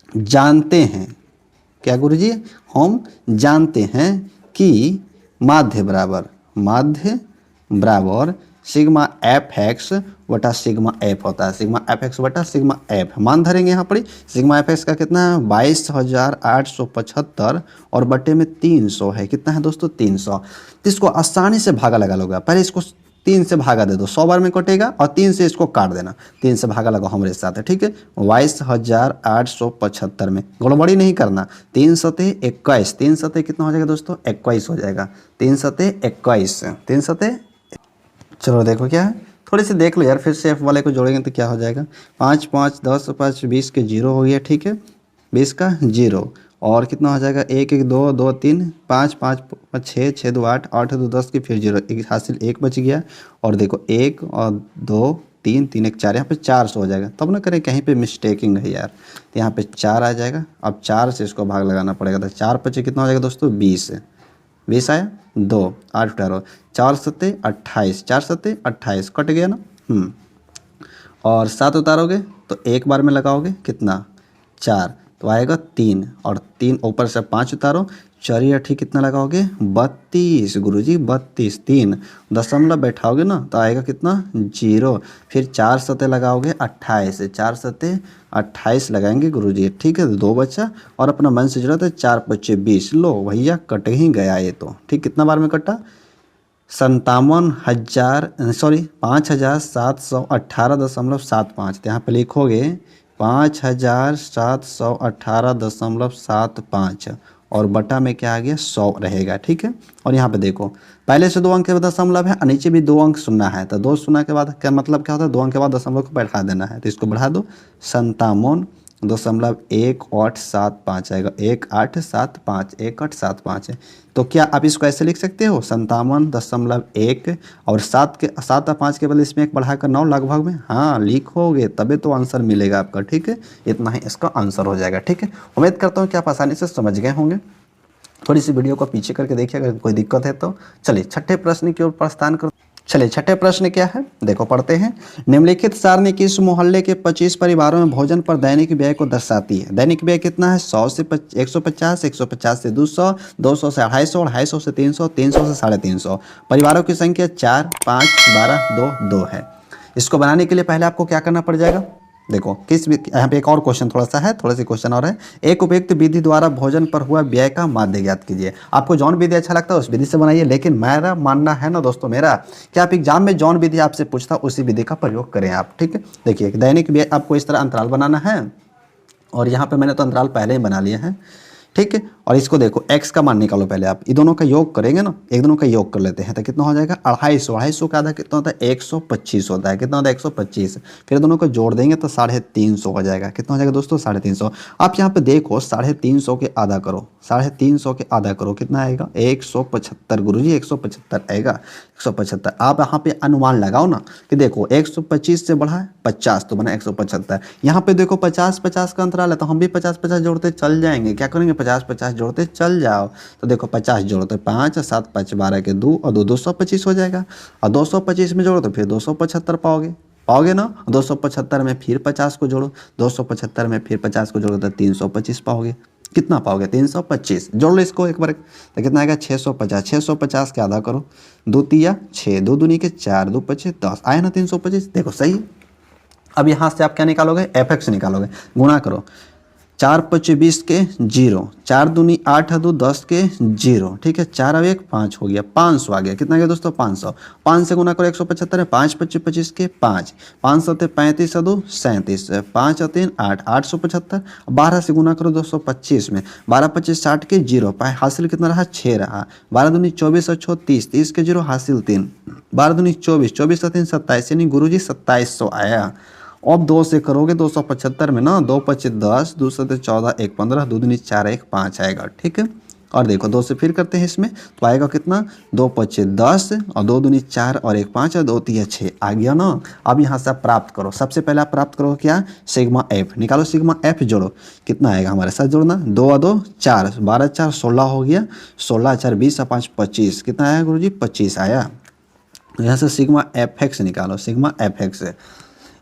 जानते हैं, क्या गुरुजी, हम जानते हैं कि माध्य बराबर सिग्मा एफ एक्स बटा सिग्मा एफ होता है, सिग्मा एफ एक्स बटा सिग्मा एफ। मान धरेंगे यहाँ पर सिग्मा एफ एक्स का कितना है 22,875 और बटे में 300 है, कितना है दोस्तों 300। तो इसको आसानी से भागा लगा लोगे, पहले इसको 3 से भागा दे दो, 100 बार में कटेगा और 3 से इसको काट देना, 3 से भागा लगाओ हमारे साथ है। ठीक है, 22,875 में गड़बड़ी नहीं करना, 3 सते 21, 3 सते कितना हो जाएगा दोस्तों 21 हो जाएगा, 3 सते 21, 3 सते। चलो देखो क्या है, थोड़ी सी देख लो यार, फिर से एफ वाले को जोड़ेंगे तो क्या हो जाएगा 5 5 10 5 20 के 0 हो गया। ठीक है, 20 का 0 और कितना हो जाएगा 1 1 2 2 3 5 5 6 6 2 8 8 2 10 की फिर 0, एक हासिल 1 बच गया। और देखो 1 और 2 3 3 1 4, यहाँ पे 400 हो जाएगा। तब ना करें कहीं पे मिस्टेकिंग है यार, तो यहाँ पे 4 आ जाएगा। अब 4 से इसको भाग लगाना पड़ेगा, तो 4 5 कितना हो जाएगा दोस्तों 20, 20 आया 2 8 18, 4 सत्ते 28, 4 सत्ते 28 कट गया ना। और 7 उतारोगे तो एक बार में लगाओगे कितना 4, तो आएगा 3 और 3 ऊपर से 5 उतारो, 4 8 कितना लगाओगे 32 गुरुजी 32, 3 दशमलव बैठाओगे ना तो आएगा कितना 0। फिर 4 सते लगाओगे 28, 4 सते 28 लगाएंगे गुरुजी। ठीक है, 2 बचा और अपना मन से जुड़ा था 4 25 20, लो भैया कट ही गया ये तो। ठीक, कितना बार में कटा 5,718.75। तो यहाँ पे लिखोगे 5,718.75 और बटा में क्या आ गया 100 रहेगा। ठीक है, और यहाँ पे देखो पहले से 2 अंक के दशमलव है और नीचे भी 2 अंक सुनना है, तो 2 सुना के बाद क्या मतलब क्या होता है 2 अंक के बाद दशमलव को बढ़ा देना है, तो इसको बढ़ा दो 57 5875 आएगा, 1875, 1875 है। तो क्या आप इसको ऐसे लिख सकते हो 57.1 और 7 और 5 के बदले इसमें एक बढ़ाकर 9 लगभग में, हाँ लिखोगे तभी तो आंसर मिलेगा आपका, ठीक है। इतना ही इसका आंसर हो जाएगा, ठीक है। उम्मीद करता हूँ कि आप आसानी से समझ गए होंगे। थोड़ी सी वीडियो को पीछे करके देखिए अगर कोई दिक्कत है तो। चलिए छठे प्रश्न की ओर प्रस्थान कर। चलिए छठे प्रश्न क्या है, देखो पढ़ते हैं। निम्नलिखित सारणी किस मोहल्ले के 25 परिवारों में भोजन पर दैनिक व्यय को दर्शाती है। दैनिक व्यय कितना है, 100 से 150, 150 से 200, 200 से 250, 250 से 300, 300 से 350। परिवारों की संख्या 4, 5, 12, 2, 2 है। इसको बनाने के लिए पहले आपको क्या करना पड़ जाएगा, देखो किस यहाँ पे एक और क्वेश्चन थोड़ा सा है, थोड़ा सा क्वेश्चन और है। एक उपयुक्त विधि द्वारा भोजन पर हुआ व्यय का माध्य ज्ञात कीजिए। आपको जौन विधि अच्छा लगता है उस विधि से बनाइए, लेकिन मेरा मानना है ना दोस्तों मेरा कि आप एग्जाम में जौन विधि आपसे पूछता उसी विधि का प्रयोग करें आप, ठीक है। देखिए दैनिक व्यय आपको इस तरह अंतराल बनाना है और यहाँ पे मैंने तो अंतराल पहले ही बना लिए हैं, ठीक है। और इसको देखो x का मान निकालो पहले आप, ये दोनों का योग करेंगे ना, एक दोनों का योग कर लेते हैं तो कितना हो जाएगा 250, 250 का आधा कितना होता है 125 होता है, कितना होता है 125। फिर दोनों को जोड़ देंगे तो 350 हो जाएगा, कितना हो जाएगा दोस्तों 350। आप यहाँ पे देखो 350 के आधा करो, 350 के आधा करो कितना आएगा 175 गुरुजी 175 आएगा 175। आप यहाँ पे अनुमान लगाओ ना कि देखो 125 से बढ़ा है 50 तो बना 175। यहाँ पे देखो 50-50 का अंतराल है तो हम भी 50-50 जोड़ते चल जाएंगे, क्या करेंगे 50-50 जोड़ते चल जाओ। तो देखो 50 जोड़ो तो 5, 7, 5, 12 के 2 और 2 225 हो जाएगा। और 225 में जोड़ो तो फिर 275 पाओगे ना। 275 में फिर 50 को जोड़ो, 275 में फिर 50 को जोड़ो तो 325 पाओगे। कितना पाओगे 325, जोड़ लो इसको एक बार तो कितना आएगा 650। 650 के आधा करो, 2 तिया 6, 2 दूनी के 4, 2 पचे 10 आया ना 325। देखो सही है। अब यहाँ से आप क्या निकालोगे, एफ निकालोगे, गुणा करो 4 5 20 के 0, 4 दूनी 8 2 10 के 0, ठीक है। 4 और 1 5 हो गया, 500 आ गया, कितना गया दोस्तों 500। 5 से गुना करो 175 है, 5 25 25 के 5, 5 7 35 2 37, 5 और 3 8, 875। 12 से गुना करो 225 में, 12 25 60 के 0, हासिल कितना रहा 6 रहा। 12 दूनी 24 और 6 30, 30 के 0 हासिल 3, 12 दूनी 24, 24 और 3 27, यानी गुरुजी 2700 आया। अब 2 से करोगे 275 में ना, 2 5 10, 2 7 14, 1 15, 2 दूनी 4 1 5 आएगा, ठीक है। और देखो 2 से फिर करते हैं इसमें तो आएगा कितना 2 5 10 और 2 दूनी 4 और 1 5 और 2 3 6 आ गया ना। अब यहाँ से आप प्राप्त करो, सबसे पहले आप प्राप्त करो क्या, सिग्मा एफ निकालो, सिग्मा एफ जोड़ो कितना आएगा हमारे साथ जोड़ना, 2 और 2 4, 12 4 16 हो गया, 16 4 20 और 5 25, कितना आया गुरुजी 25 आया। यहाँ से सिग्मा एफ एक्स निकालो, सिग्मा एफ एक्स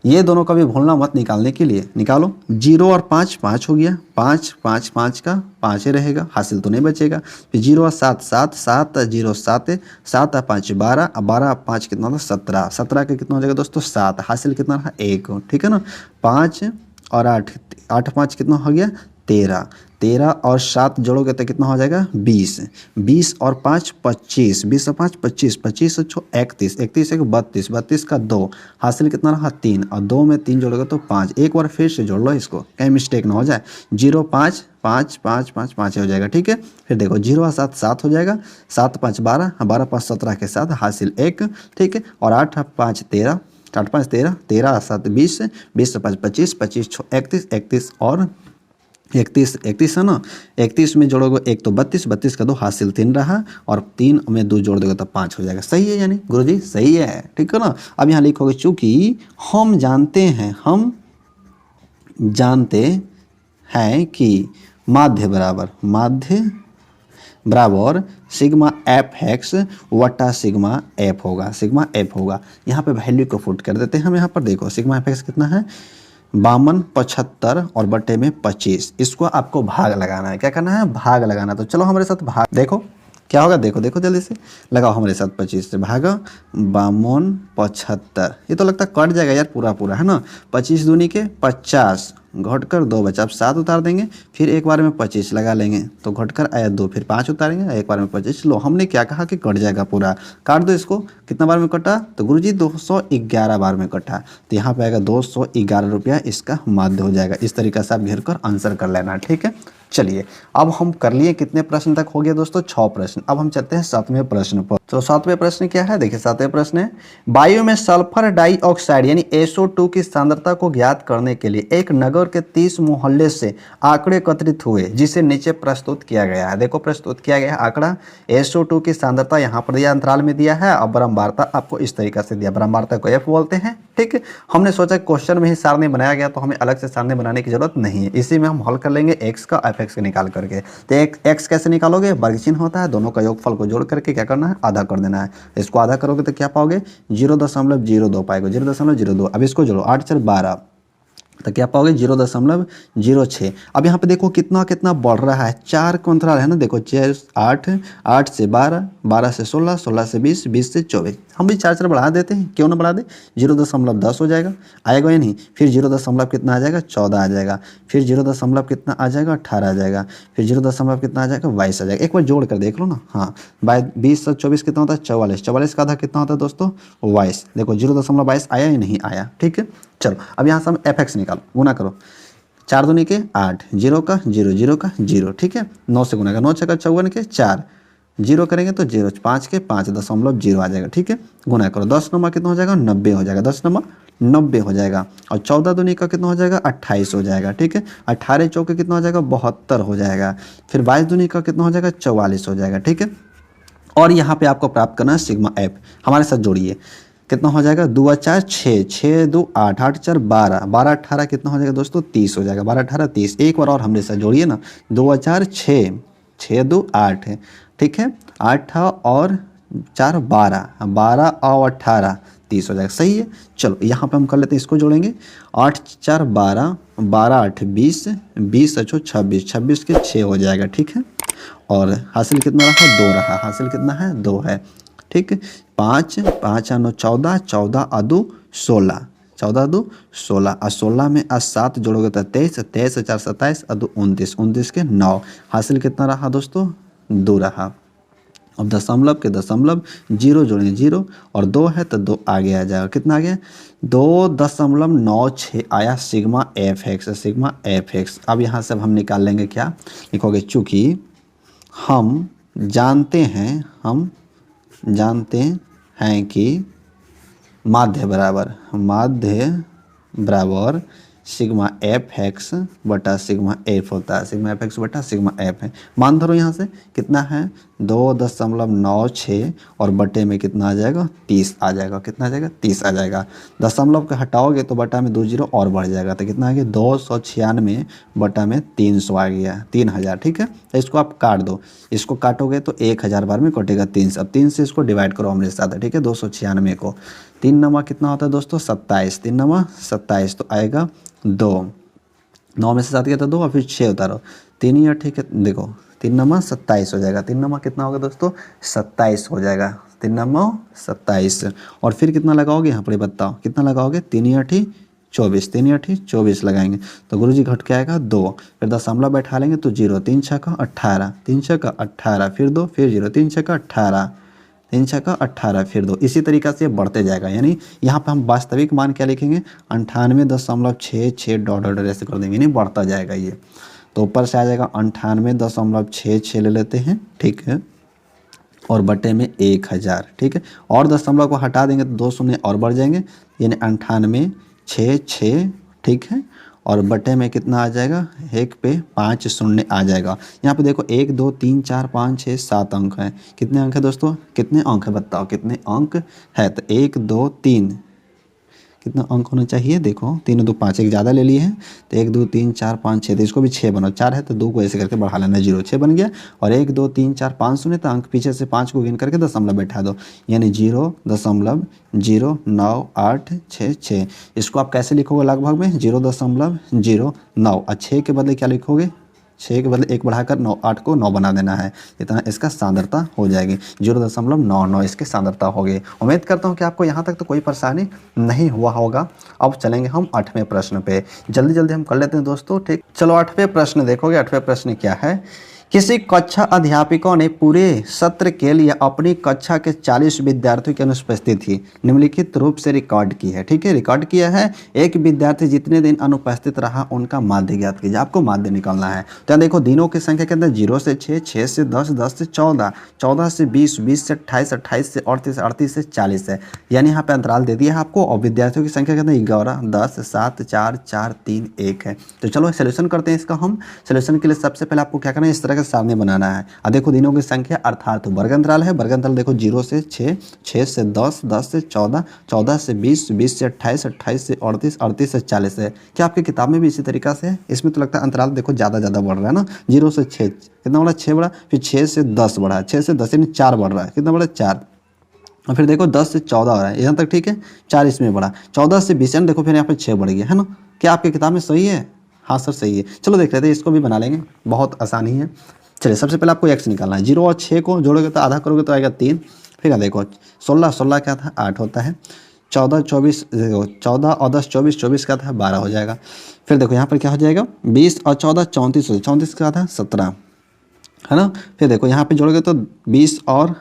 ये दोनों का भी भूलना मत निकालने के लिए, निकालो 0 और 5 5 हो गया, 5 5 5 का 5 ही रहेगा, हासिल तो नहीं बचेगा। फिर 0 और 7 7, 7 0 7, 7 और 5 12, 12 और 5 कितना होता 17, 17 के कितना हो जाएगा दोस्तों 7, हासिल कितना रहा 1, ठीक है ना। 5 और 8, 8 5 कितना हो गया 13, 13 और 7 जोड़ोगे तो कितना हो जाएगा 20, 20 और 5 25, 20 और 5 25, 25 और 6 31, 31 1 32, 32 का 2, हासिल कितना रहा 3 और 2 में 3 जोड़ोगे तो 5। एक बार फिर से जोड़ लो इसको, कहीं मिस्टेक ना हो जाए, 0 5 5 5 5 5 हो जाएगा, ठीक है। फिर देखो 0 और 7 7 हो जाएगा, 7 5 12, 12 5 17 के साथ हासिल 1, ठीक है। और 8 5 13, 8 5 13, 13 7 20, 20 5 25, 25 6 31, 31 और 31 है ना। 31 में जोड़ोगे 1 तो 32, 32 का 2 हासिल 3 रहा और 3 में 2 जोड़ दोगे तो 5 हो जाएगा, सही है यानी गुरुजी सही है, ठीक है ना। अब यहाँ लिखोगे चूंकि हम जानते हैं कि माध्य बराबर सिग्मा एफ एक्स वटा सिग्मा एफ होगा, सिग्मा एफ होगा। यहाँ पे वैल्यू को फुट कर देते हैं हम। यहाँ पर देखो सिग्मा एफ एक्स कितना है 52 75 और बटे में 25, इसको आपको भाग लगाना है, क्या करना है भाग लगाना। तो चलो हमारे साथ भाग, देखो क्या होगा, देखो देखो जल्दी से लगाओ हमारे साथ, 25 से भागा 52 75, ये तो लगता है कट जाएगा यार पूरा है ना। 25 दूनी के 50, घटकर 2 बचा, अब 7 उतार देंगे, फिर एक बार में 25 लगा लेंगे तो घटकर आया 2, फिर 5 उतारेंगे, एक बार में 25। लो हमने क्या कहा कि कट जाएगा पूरा, काट दो इसको। कितना बार में कटा तो गुरुजी 211 बार में कटा, तो यहाँ पे आएगा 211 रुपया इसका माध्य हो जाएगा। इस तरीके से आप घेर कर आंसर कर लेना, ठीक है। चलिए अब हम कर लिए कितने प्रश्न तक हो गया दोस्तों 6 प्रश्न। अब हम चलते हैं 7वें प्रश्न पर। तो सातवें प्रश्न क्या है, देखिए सातवें प्रश्न है, वायु में सल्फर डाइऑक्साइड यानी SO2 की सांद्रता को ज्ञात करने के लिए एक नगर के 30 मोहल्ले से आंकड़े एकत्रित हुए जिसे नीचे प्रस्तुत किया गया है। देखो प्रस्तुत किया गया है आंकड़ा, SO2 की सांद्रता यहाँ पर दिया, अंतराल में दिया है, और ब्रह्मवार्ता आपको इस तरीके से दिया, ब्रह्मवार्ता को F बोलते हैं। ठीक है, हमने सोचा क्वेश्चन में ही सारणी बनाया गया तो हमें अलग से सारणी बनाने की जरूरत नहीं है, इसी में हम हल कर लेंगे x का f(x) निकाल करके। तो x कैसे निकालोगे, वर्ग चिन्ह होता है, दोनों का योगफल को जोड़ करके क्या करना है, आधा कर देना है। इसको आधा करोगे तो क्या पाओगे, 0.02 पाएगा, 0.02। अब इसको जोड़ो, 8 4 12, तो क्या पाओगे 0.06। अब यहाँ पे देखो कितना कितना बढ़ रहा है, 4 को अंतराल है ना, देखो 4 8, 8 से 12, 12 से 16, 16 से 20, 20 से 24, हम भी 4 4 बढ़ा देते हैं, क्यों ना बढ़ा दे, 0.10 हो जाएगा, आएगा या नहीं, फिर 0. कितना आ जाएगा, 14 आ जाएगा, फिर 0. कितना आ जाएगा, 18 आ जाएगा, फिर 0. कितना आ जाएगा, 22 आ जाएगा। एक बार जोड़ कर देख लो ना, हाँ 20 से 24 कितना होता है, 44, 44 का आधा कितना होता है दोस्तों, 22। देखो 0.22 आया या नहीं आया। ठीक है, चलो अब यहाँ से हम f(x) निकालो, गुना करो, 4 दूनी के 8, 0 का 0, 0 का 0। ठीक है, 9 से गुना का 9 छक्का 54 के 4, 0 करेंगे तो 0, 5 के 5.0 आ जाएगा। ठीक है, गुना करो, 10 नंबर कितना हो जाएगा, 90 हो जाएगा, 10 नंबर 90 हो जाएगा, और 14 दूनी का कितना हो जाएगा, 28 हो जाएगा। ठीक है, 18 चौके कितना हो जाएगा, 72 हो जाएगा, फिर 22 दूनी का कितना हो जाएगा, 44 हो जाएगा। ठीक है, और यहाँ पे आपको प्राप्त करना है सिग्मा f, हमारे साथ जोड़िए, कितना हो जाएगा, 2 4 6, 6 2 8, 8 4 12, 12 18 कितना हो जाएगा दोस्तों, 30 हो जाएगा, 12 18 30। एक बार और हमरे साथ जोड़िए ना, 2 4 6, 6 2 8 है। ठीक है, 8 और 4 12, 12 और 18 30 हो जाएगा, सही है। चलो यहाँ पे हम कर लेते हैं, इसको जोड़ेंगे, 8 4 12, 12 8 20, 20 अच्छो 26, 26 के 6 हो जाएगा। ठीक है, और हासिल कितना रहा, 2 रहा, हासिल कितना है, 2 है। ठीक, 5 5 9 14, 14 2 16, 14 2 16, और 16 में 7 जोड़ोगे तो 23, 23 4 27, 2 29, 29 के 9, हासिल कितना रहा दोस्तों, 2 रहा। अब दशमलव के दशमलव 0 जोड़ेंगे 0, और 2 है तो 2 आगे आ जाएगा, कितना आ गया, 2.96 आया सिग्मा f(x), सिग्मा f(x). अब यहाँ से हम निकाल लेंगे, क्या लिखोगे, चूँकि हम जानते हैं कि माध्य बराबर सिग्मा f(x) बटा सिग्मा f होता है, सिग्मा f(x) बटा सिग्मा f है। मान धरो यहाँ से कितना है, 2.96, और बटे में कितना आ जाएगा, 30 आ जाएगा, कितना आ जाएगा, 30 आ जाएगा। दशमलव के हटाओगे तो बटा में 2 0 और बढ़ जाएगा, तो कितना आ गया, 296 बटा में 300 आ गया, 3000। ठीक है, तो इसको आप काट दो, इसको काटोगे तो 1000 बार में कटेगा 3 से। अब 3 से इसको डिवाइड करो हमारे साथ। ठीक है, 296 को 3 नमा कितना होता है दोस्तों, 27, 3 नमा 27, तो आएगा 2, 9 में से 7 गया तो 2, और फिर 6 उतारो, 3 या, ठीक है, देखो 3 नमा 27 हो जाएगा, 3 नमा कितना होगा दोस्तों, 27 हो जाएगा, 3 नमा 27, और फिर कितना लगाओगे यहाँ पर बताओ, कितना लगाओगे, 3 या 24, 3 या 24 लगाएंगे तो गुरुजी घट के आएगा 2, फिर दशमलव बैठा लेंगे तो 0, 3 6 का 18, 3 6 का 18, फिर 2, फिर 0, 3 6 का 18, 3 6 का 18, फिर 2, इसी तरीक़ा से बढ़ते जाएगा। यानी यहाँ पे हम वास्तविक मान क्या लिखेंगे, 98.66 डॉट डॉट ऐसे कर देंगे, यानी बढ़ता जाएगा ये। तो ऊपर से आ जाएगा 98.66 ले लेते हैं, ठीक है, और बटे में 1000। ठीक है, और दशमलव को हटा देंगे तो 2 शून्य और बढ़ जाएंगे, यानी 98.66। ठीक है, और बटे में कितना आ जाएगा, 1 पे 5 शून्य आ जाएगा। यहाँ पे देखो 1 2 3 4 5 6 7 अंक हैं। कितने अंक है दोस्तों, कितने अंक है बताओ, कितने अंक है, तो 1 2 3, कितना अंक होना चाहिए, देखो 3 2 5, एक ज़्यादा ले लिए हैं तो 1 2 3 4 5 6, तो इसको भी 6 बनाओ, 4 है तो 2 को ऐसे करके बढ़ा लेना, 0 6 बन गया, और 1 2 3 4 5 शून्य, तो अंक पीछे से 5 को गिन करके दशमलव बैठा दो, यानी 0.09866। इसको आप कैसे लिखोगे लगभग में, 0.09, और 6 के बदले क्या लिखोगे, 6 के बदले 1 बढ़ाकर 9, 8 को 9 बना देना है, इतना इसका सांद्रता हो जाएगी, 0.99 इसकी सांद्रता हो गई। उम्मीद करता हूँ कि आपको यहाँ तक तो कोई परेशानी नहीं हुआ होगा। अब चलेंगे हम 8वें प्रश्न पे, जल्दी जल्दी हम कर लेते हैं दोस्तों। ठीक, चलो 8वें प्रश्न देखोगे, 8वें प्रश्न क्या है किसी कक्षा अध्यापिका ने पूरे सत्र के लिए अपनी कक्षा के 40 विद्यार्थियों की अनुपस्थिति निम्नलिखित रूप से रिकॉर्ड की है। ठीक है, रिकॉर्ड किया है। एक विद्यार्थी जितने दिन अनुपस्थित रहा उनका माध्य ज्ञात कीजिए। आपको माध्य निकालना है। तो यहाँ देखो दिनों की संख्या के अंदर 0 से 6, 6 से 10, 10 से 14, 14 से 20, 20 से 28, 28 से 38, 38 से 40 है। यानी यहाँ पे अंतराल दे दिया है आपको। और विद्यार्थियों की संख्या के अंदर 11, 10, 7, 4, 4, 3, 1 है। तो चलो सोल्यूशन करते हैं इसका। हम सोल्यूशन के लिए सबसे पहले आपको क्या करना है, इस तरह सामने बनाना है। अब देखो दिनों की संख्या अर्थात वर्ग अंतराल है। वर्ग अंतराल देखो 0 से 6, 6 से 10, 10 से 14, 14 से 20, 20 से 28, 28 से 38, 38 से 40 है। क्या आपकी किताब में भी इसी तरीका से है? इसमें तो लगता है अंतराल देखो ज़्यादा बढ़ रहा है ना। 0 से 6 कितना बढ़ा, 6 बढ़ा। फिर 6 से 10 बढ़ा, 6 से 10 यानी 4 बढ़ रहा है। कितना बढ़ा, 4। और फिर देखो 10 से 14 हो रहा है, यहाँ तक ठीक है। 4 इसमें बढ़ा, 14 से 20 यानी देखो फिर यहाँ पे 6 बढ़ गया है ना। क्या आपकी किताब में सही है? हाँ सर सही है। चलो देख लेते हैं, इसको भी बना लेंगे, बहुत आसानी है। चलिए सबसे पहले आपको x निकालना है। 0 और 6 को जोड़ोगे तो आधा करोगे तो आएगा 3। फिर देखो 16, 16 क्या था, 8 होता है। 14, 24 देखो 14 और 10 24, 24 का था 12 हो जाएगा। फिर देखो यहाँ पर क्या हो जाएगा, 20 और 14 34 हो, 34 का था 17 है ना। फिर देखो यहाँ पे जोड़ोगे तो 20 और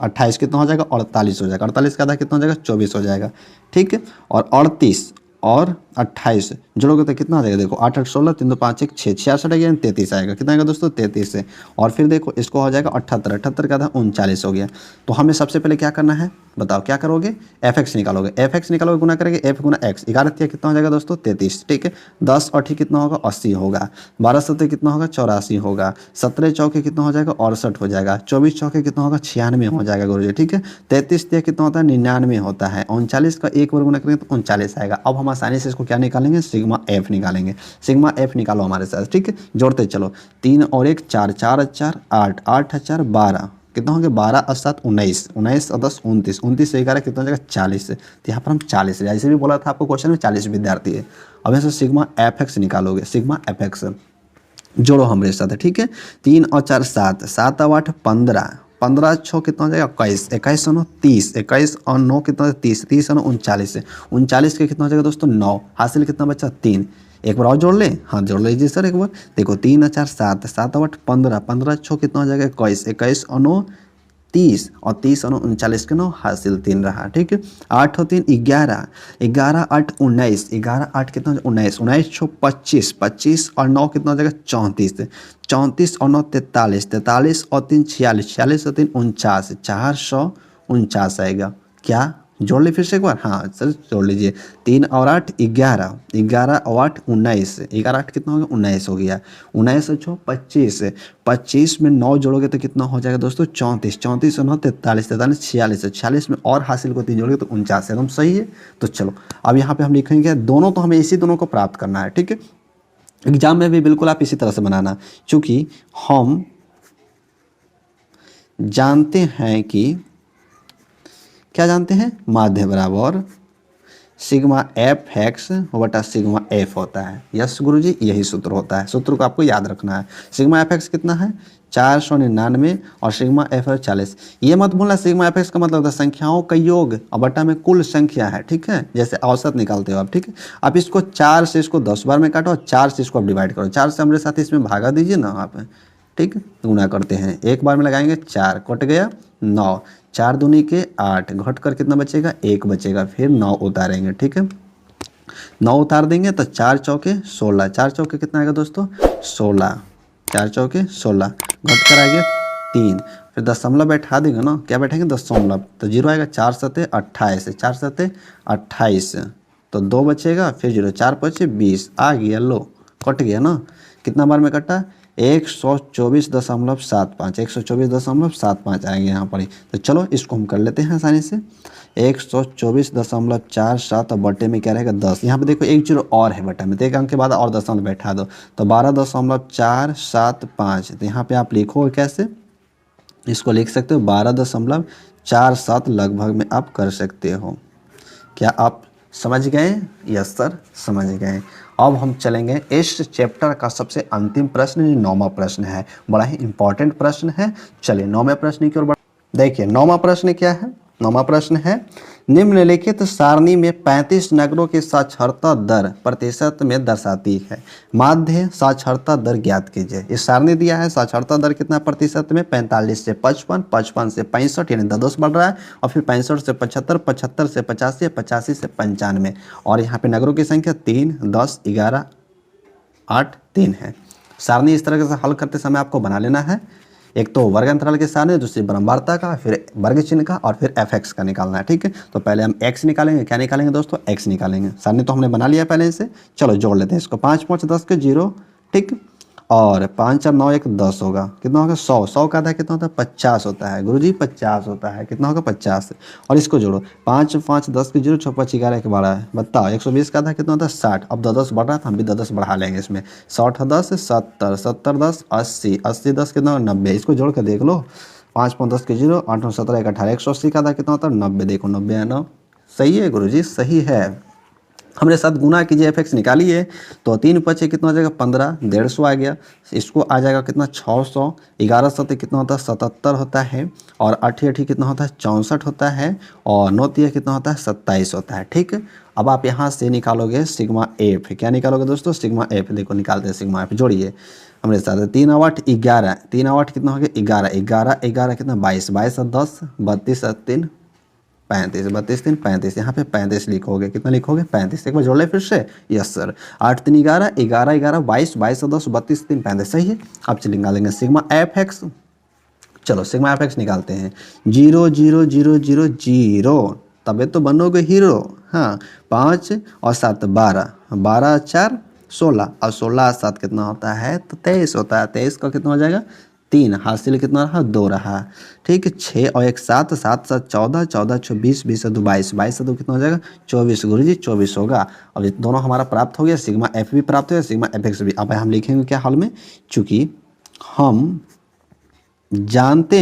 28 कितना हो जाएगा, 48 हो जाएगा। 48 का आधा कितना हो जाएगा, 24 हो जाएगा। ठीक है, और 38 और 28 जोड़ोगे तो कितना आ जाएगा, देखो 8 8 16, 3 2 5 1 6, 66 आएगा, 33 आएगा। कितना आएगा दोस्तों, 33 है। और फिर देखो इसको हो जाएगा 78, 78 का था 39 हो गया। तो हमें सबसे पहले क्या करना है, बताओ क्या करोगे, एफ निकालोगे। एफ निकालोगे, गुना करेंगे एफ गुना एक्स। 11 कितना हो जाएगा दोस्तों, 33। ठीक है, 10 और ठीक कितना होगा, 80 होगा। 12 7 कितना होगा, 84 होगा। 17 चौके कितना हो जाएगा, 68 हो जाएगा। 24 चौके कितना होगा, 96 हो जाएगा गुरुजी। ठीक है, 33 कितना होता है, 99 होता है। 39 का एक बार गुना करेंगे तो 39 आएगा। अब हम आसानी से इसको क्या निकालेंगे, सिग्मा एफ निकालेंगे। सिग्मा एफ निकालो हमारे साथ। ठीक है, जोड़ते चलो, 3 और 1 4, 4 4 8, 8 4 12 कितना हो गया, 12 और 7 19, 19 और 10 29, 29 से 11 कितना हो जाएगा, 40। तो यहाँ पर हम 40, जैसे भी बोला था आपको क्वेश्चन में 40 विद्यार्थी है। अब यहाँ से सिग्मा एफ एक्स निकालोगे। सिग्मा एफ एक्स जोड़ो हमारे साथ। ठीक है, 3 और 4 7, 7 और 8 15, 15 6 कितना हो जाएगा, 21, 21 और 9 30, 21 और 9 कितना हो जाएगा, 30, 30 और 9 39, 39 के कितना हो जाएगा दोस्तों, 9। हासिल कितना बचा, 3। एक बार और जोड़ ले, हाँ जोड़ लीजिए सर एक बार। देखो 3 और 4 7, 7 और 8 15, 15 6 कितना हो जाएगा, 21, 21 और 9 30, और 30 और 39 के 9 हासिल 3 रहा। ठीक है, 8 और 3 11, 11 8 19, 11 8 कितना 19, 19 6 25, 25 और 9 कितना हो जाएगा, 34, 34 और 9 43, 43 और 3 46, 46 और 3 49, 449 आएगा। क्या जोड़ ली फिर से एक बार, हाँ सर जोड़ लीजिए। 3 और 8 11, 11 और 8 19, 11 8 कितना हो गया, 19 हो गया। 19 और 6 25, 25 में 9 जोड़ोगे तो कितना हो जाएगा दोस्तों, 34, 34 और 9 43, 43 46, 46 में और हासिल को 3 जोड़ोगे तो 49, एकदम सही है। तो चलो अब यहाँ पे हम लिखेंगे दोनों, तो हमें इसी दोनों को प्राप्त करना है। ठीक है, एग्जाम में भी बिल्कुल आप इसी तरह से बनाना, क्योंकि हम जानते हैं कि क्या जानते हैं, माध्य बराबर सिग्मा एफ एक्स बटा सिग्मा एफ होता है। यस गुरुजी, यही सूत्र होता है। सूत्र को आपको याद रखना है। सिग्मा एफ एक्स कितना है, 499 और सिग्मा एफ है 40। ये मत भूलना, सिग्मा एफ एक्स का मतलब है संख्याओं का योग और बटा में कुल संख्या है। ठीक है, जैसे औसत निकालते हो आप। ठीक है, आप इसको 4 से इसको 10 बार में काटो और 4 से इसको आप डिवाइड करो। 4 से हमारे साथ इसमें भागा दीजिए ना आप। ठीक, गुना करते हैं, एक बार में लगाएंगे 4, कट गया 9, 4 दूनी के 8, घट कर कितना बचेगा, 1 बचेगा। फिर 9 उतारेंगे। ठीक है, 9 उतार देंगे तो 4 चौके 16, 4 चौके कितना आएगा दोस्तों, 16, 4 चौके 16, घट कर आ गया 3। फिर दशमलव बैठा देंगे ना, क्या बैठेंगे, दशमलव, तो 0 आएगा। 4 7 28, 4 7 28, तो 2 बचेगा। फिर 0, 4 5 20 आ गया, लो कट गया ना। कितना बार में कटा, 124.75, 124.75 आएंगे यहाँ पर ही। तो चलो इसको हम कर लेते हैं आसानी से। 124.47 और बटे में क्या रहेगा, 10। यहाँ पे देखो एक 0 और है बटे में, तो एक अंक के बाद और दशमलव बैठा दो, तो 12.475। तो यहाँ पे आप लिखोगे कैसे, इसको लिख सकते हो 12.47 लगभग में आप कर सकते हो। क्या आप समझ गए? यस सर समझ गए। अब हम चलेंगे इस चैप्टर का सबसे अंतिम प्रश्न, जो 9वां प्रश्न है, बड़ा ही इंपॉर्टेंट प्रश्न है। चलिए 9वें प्रश्न की ओर देखिए। 9वां प्रश्न क्या है, 9वां प्रश्न है, निम्नलिखित सारणी में 35 नगरों की साक्षरता दर प्रतिशत में दर्शाती है। माध्य साक्षरता दर ज्ञात कीजिए। इस सारणी दिया है, साक्षरता दर कितना प्रतिशत में, 45 से 55, 55 से 65 यानी 10 बढ़ रहा है, और फिर 65 से 75, 75 से 85, 85 से 95, और यहाँ पे नगरों की संख्या 3, 10, 11, 8, 3 है। सारणी इस तरह से हल करते समय आपको बना लेना है। एक तो वर्ग अंतराल के सारणी, दूसरी ब्रह्मवार्ता का, फिर वर्ग चिन्ह का, और फिर fx का निकालना है। ठीक है, तो पहले हम x निकालेंगे। क्या निकालेंगे दोस्तों? x निकालेंगे। सारणी तो हमने बना लिया पहले से। चलो जोड़ लेते हैं इसको। 5 5 10 के 0, ठीक, और 5 4 9 1 10 होगा। कितना होगा? 100। 100 का आधा कितना होता है? 50 होता है गुरुजी, 50 होता है। कितना होगा? 50। और इसको जोड़ो, 5 5 10 के 0, 6 5 11 1 12 है। बताओ 120 का आधा कितना होता है? 60। अब 10 बढ़ रहा है तो हम भी 10 बढ़ा लेंगे इसमें। 60 10 70, 70 10 80, 80 10 कितना होगा? 90। इसको जोड़ कर देख लो, 5 5 10 के 0, 8 9 17 1 18, 180 का आधा कितना होता है? 90। देखो 90 है 9। सही है गुरुजी, सही है। हमरे साथ गुना कीजिए, fx निकालिए, तो 3 पचे कितना हो जाएगा? 15, 150 आ गया। इसको आ जाएगा कितना? 600। 11 सत्ते कितना होता है? 77 होता है, और 8 8 कितना होता है? 64 होता है, और 9 3 कितना होता है? 27 होता है। ठीक है, अब आप यहाँ से निकालोगे सिग्मा एफ। क्या निकालोगे दोस्तों? Sigma F. देखो निकालते हैं सिग्मा एफ, जोड़िए हमारे साथ। 3 8 11, 3 8 कितना हो गया? 11, 11 11 कितना? 22, 22 और 10, 32 और 3 35, 32 3 35, यहाँ पे 35 लिखोगे। कितना लिखोगे? 35। एक बार जोड़ ले फिर से। Yes sir. 8 3 11, 11 11 22, 22 10, 32 3 35। सही है। अब चलिए निकालेंगे सिग्मा एफ एक्स। चलो सिग्मा एफ एक्स निकालते हैं। 0 0 0 0 0, तबे तो बनोगे हीरो। हाँ, 5 और 7 12, 12 4 16, और 16 और 7 कितना होता है? तो 23 होता है। 23 का कितना हो जाएगा? 3। हासिल कितना रहा? 2 रहा। ठीक है, 6 और 1 7, 7 7 14, 14 26, 20 और 2 22, 22 और 2 कितना हो जाएगा? 24 गुरुजी, 24 होगा। अब ये दोनों हमारा प्राप्त हो गया। सिग्मा एफ भी प्राप्त हो गया, सिग्मा एफ एक्स भी। अब हम लिखेंगे क्या हल में? चूँकि हम जानते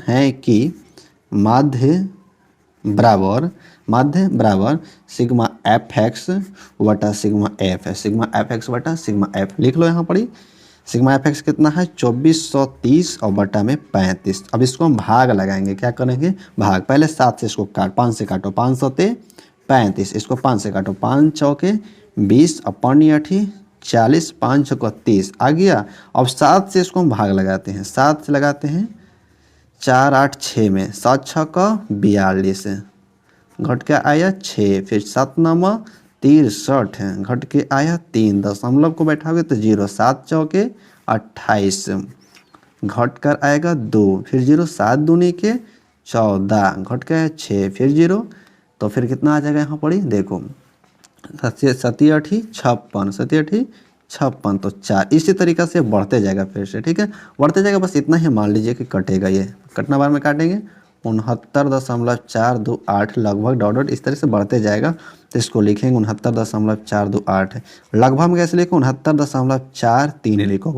हैं कि माध्य बराबर सिग्मा एफ एक्स बटा सिग्मा एफ है। सिग्मा एफ एक्स बटा सिग्मा एफ लिख लो यहाँ पर ही। सिग्मा एफ एक्स कितना है? 2430 और बटा में 35। अब इसको हम भाग लगाएंगे। क्या करेंगे? भाग। पहले 7 से इसको काट, 5 से काटो, 5 सौते 35, इसको 5 से काटो, 5 चौके 20 और 5 8 40, 5 छक्का 30 आ गया। अब 7 से इसको हम भाग लगाते हैं। 7 से लगाते हैं 4 8 6 में, 7 छक्का 42, घट के आया 6, फिर 7 9 63 है, घट के आया 3, दशमलव को बैठाओगे तो 0, 7 चौके 28, घट कर आएगा 2, फिर 0, 7 दूनी के 14, घट के आया 6, फिर 0, तो फिर कितना आ जाएगा यहाँ पर ही देखो, 7 8 56, 7 8 56, तो 4। इसी तरीक़ा से बढ़ते जाएगा फिर से। ठीक है, बढ़ते जाएगा। बस इतना ही मान लीजिए कि कटेगा। ये कटना बार में काटेंगे 69.428 लगभग डॉट डॉट इस तरह से बढ़ते जाएगा। तो इसको लिखेंगे 69.428। लगभग में कैसे लिखो? 69.43 लिखो।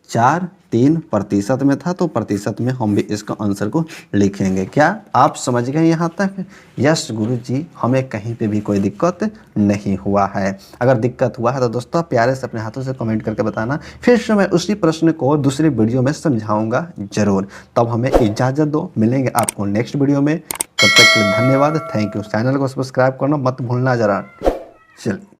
69.43% में था, तो प्रतिशत में हम भी इसका आंसर को लिखेंगे। क्या आप समझ गए यहाँ तक? यस गुरुजी, हमें कहीं पे भी कोई दिक्कत नहीं हुआ है। अगर दिक्कत हुआ है तो दोस्तों प्यारे से अपने हाथों से कमेंट करके बताना, फिर से मैं उसी प्रश्न को दूसरे वीडियो में समझाऊंगा जरूर। तब हमें इजाज़त दो, मिलेंगे आपको नेक्स्ट वीडियो में। तब तक के लिए धन्यवाद, थैंक यू। चैनल को सब्सक्राइब करना मत भूलना ज़रा। चलिए।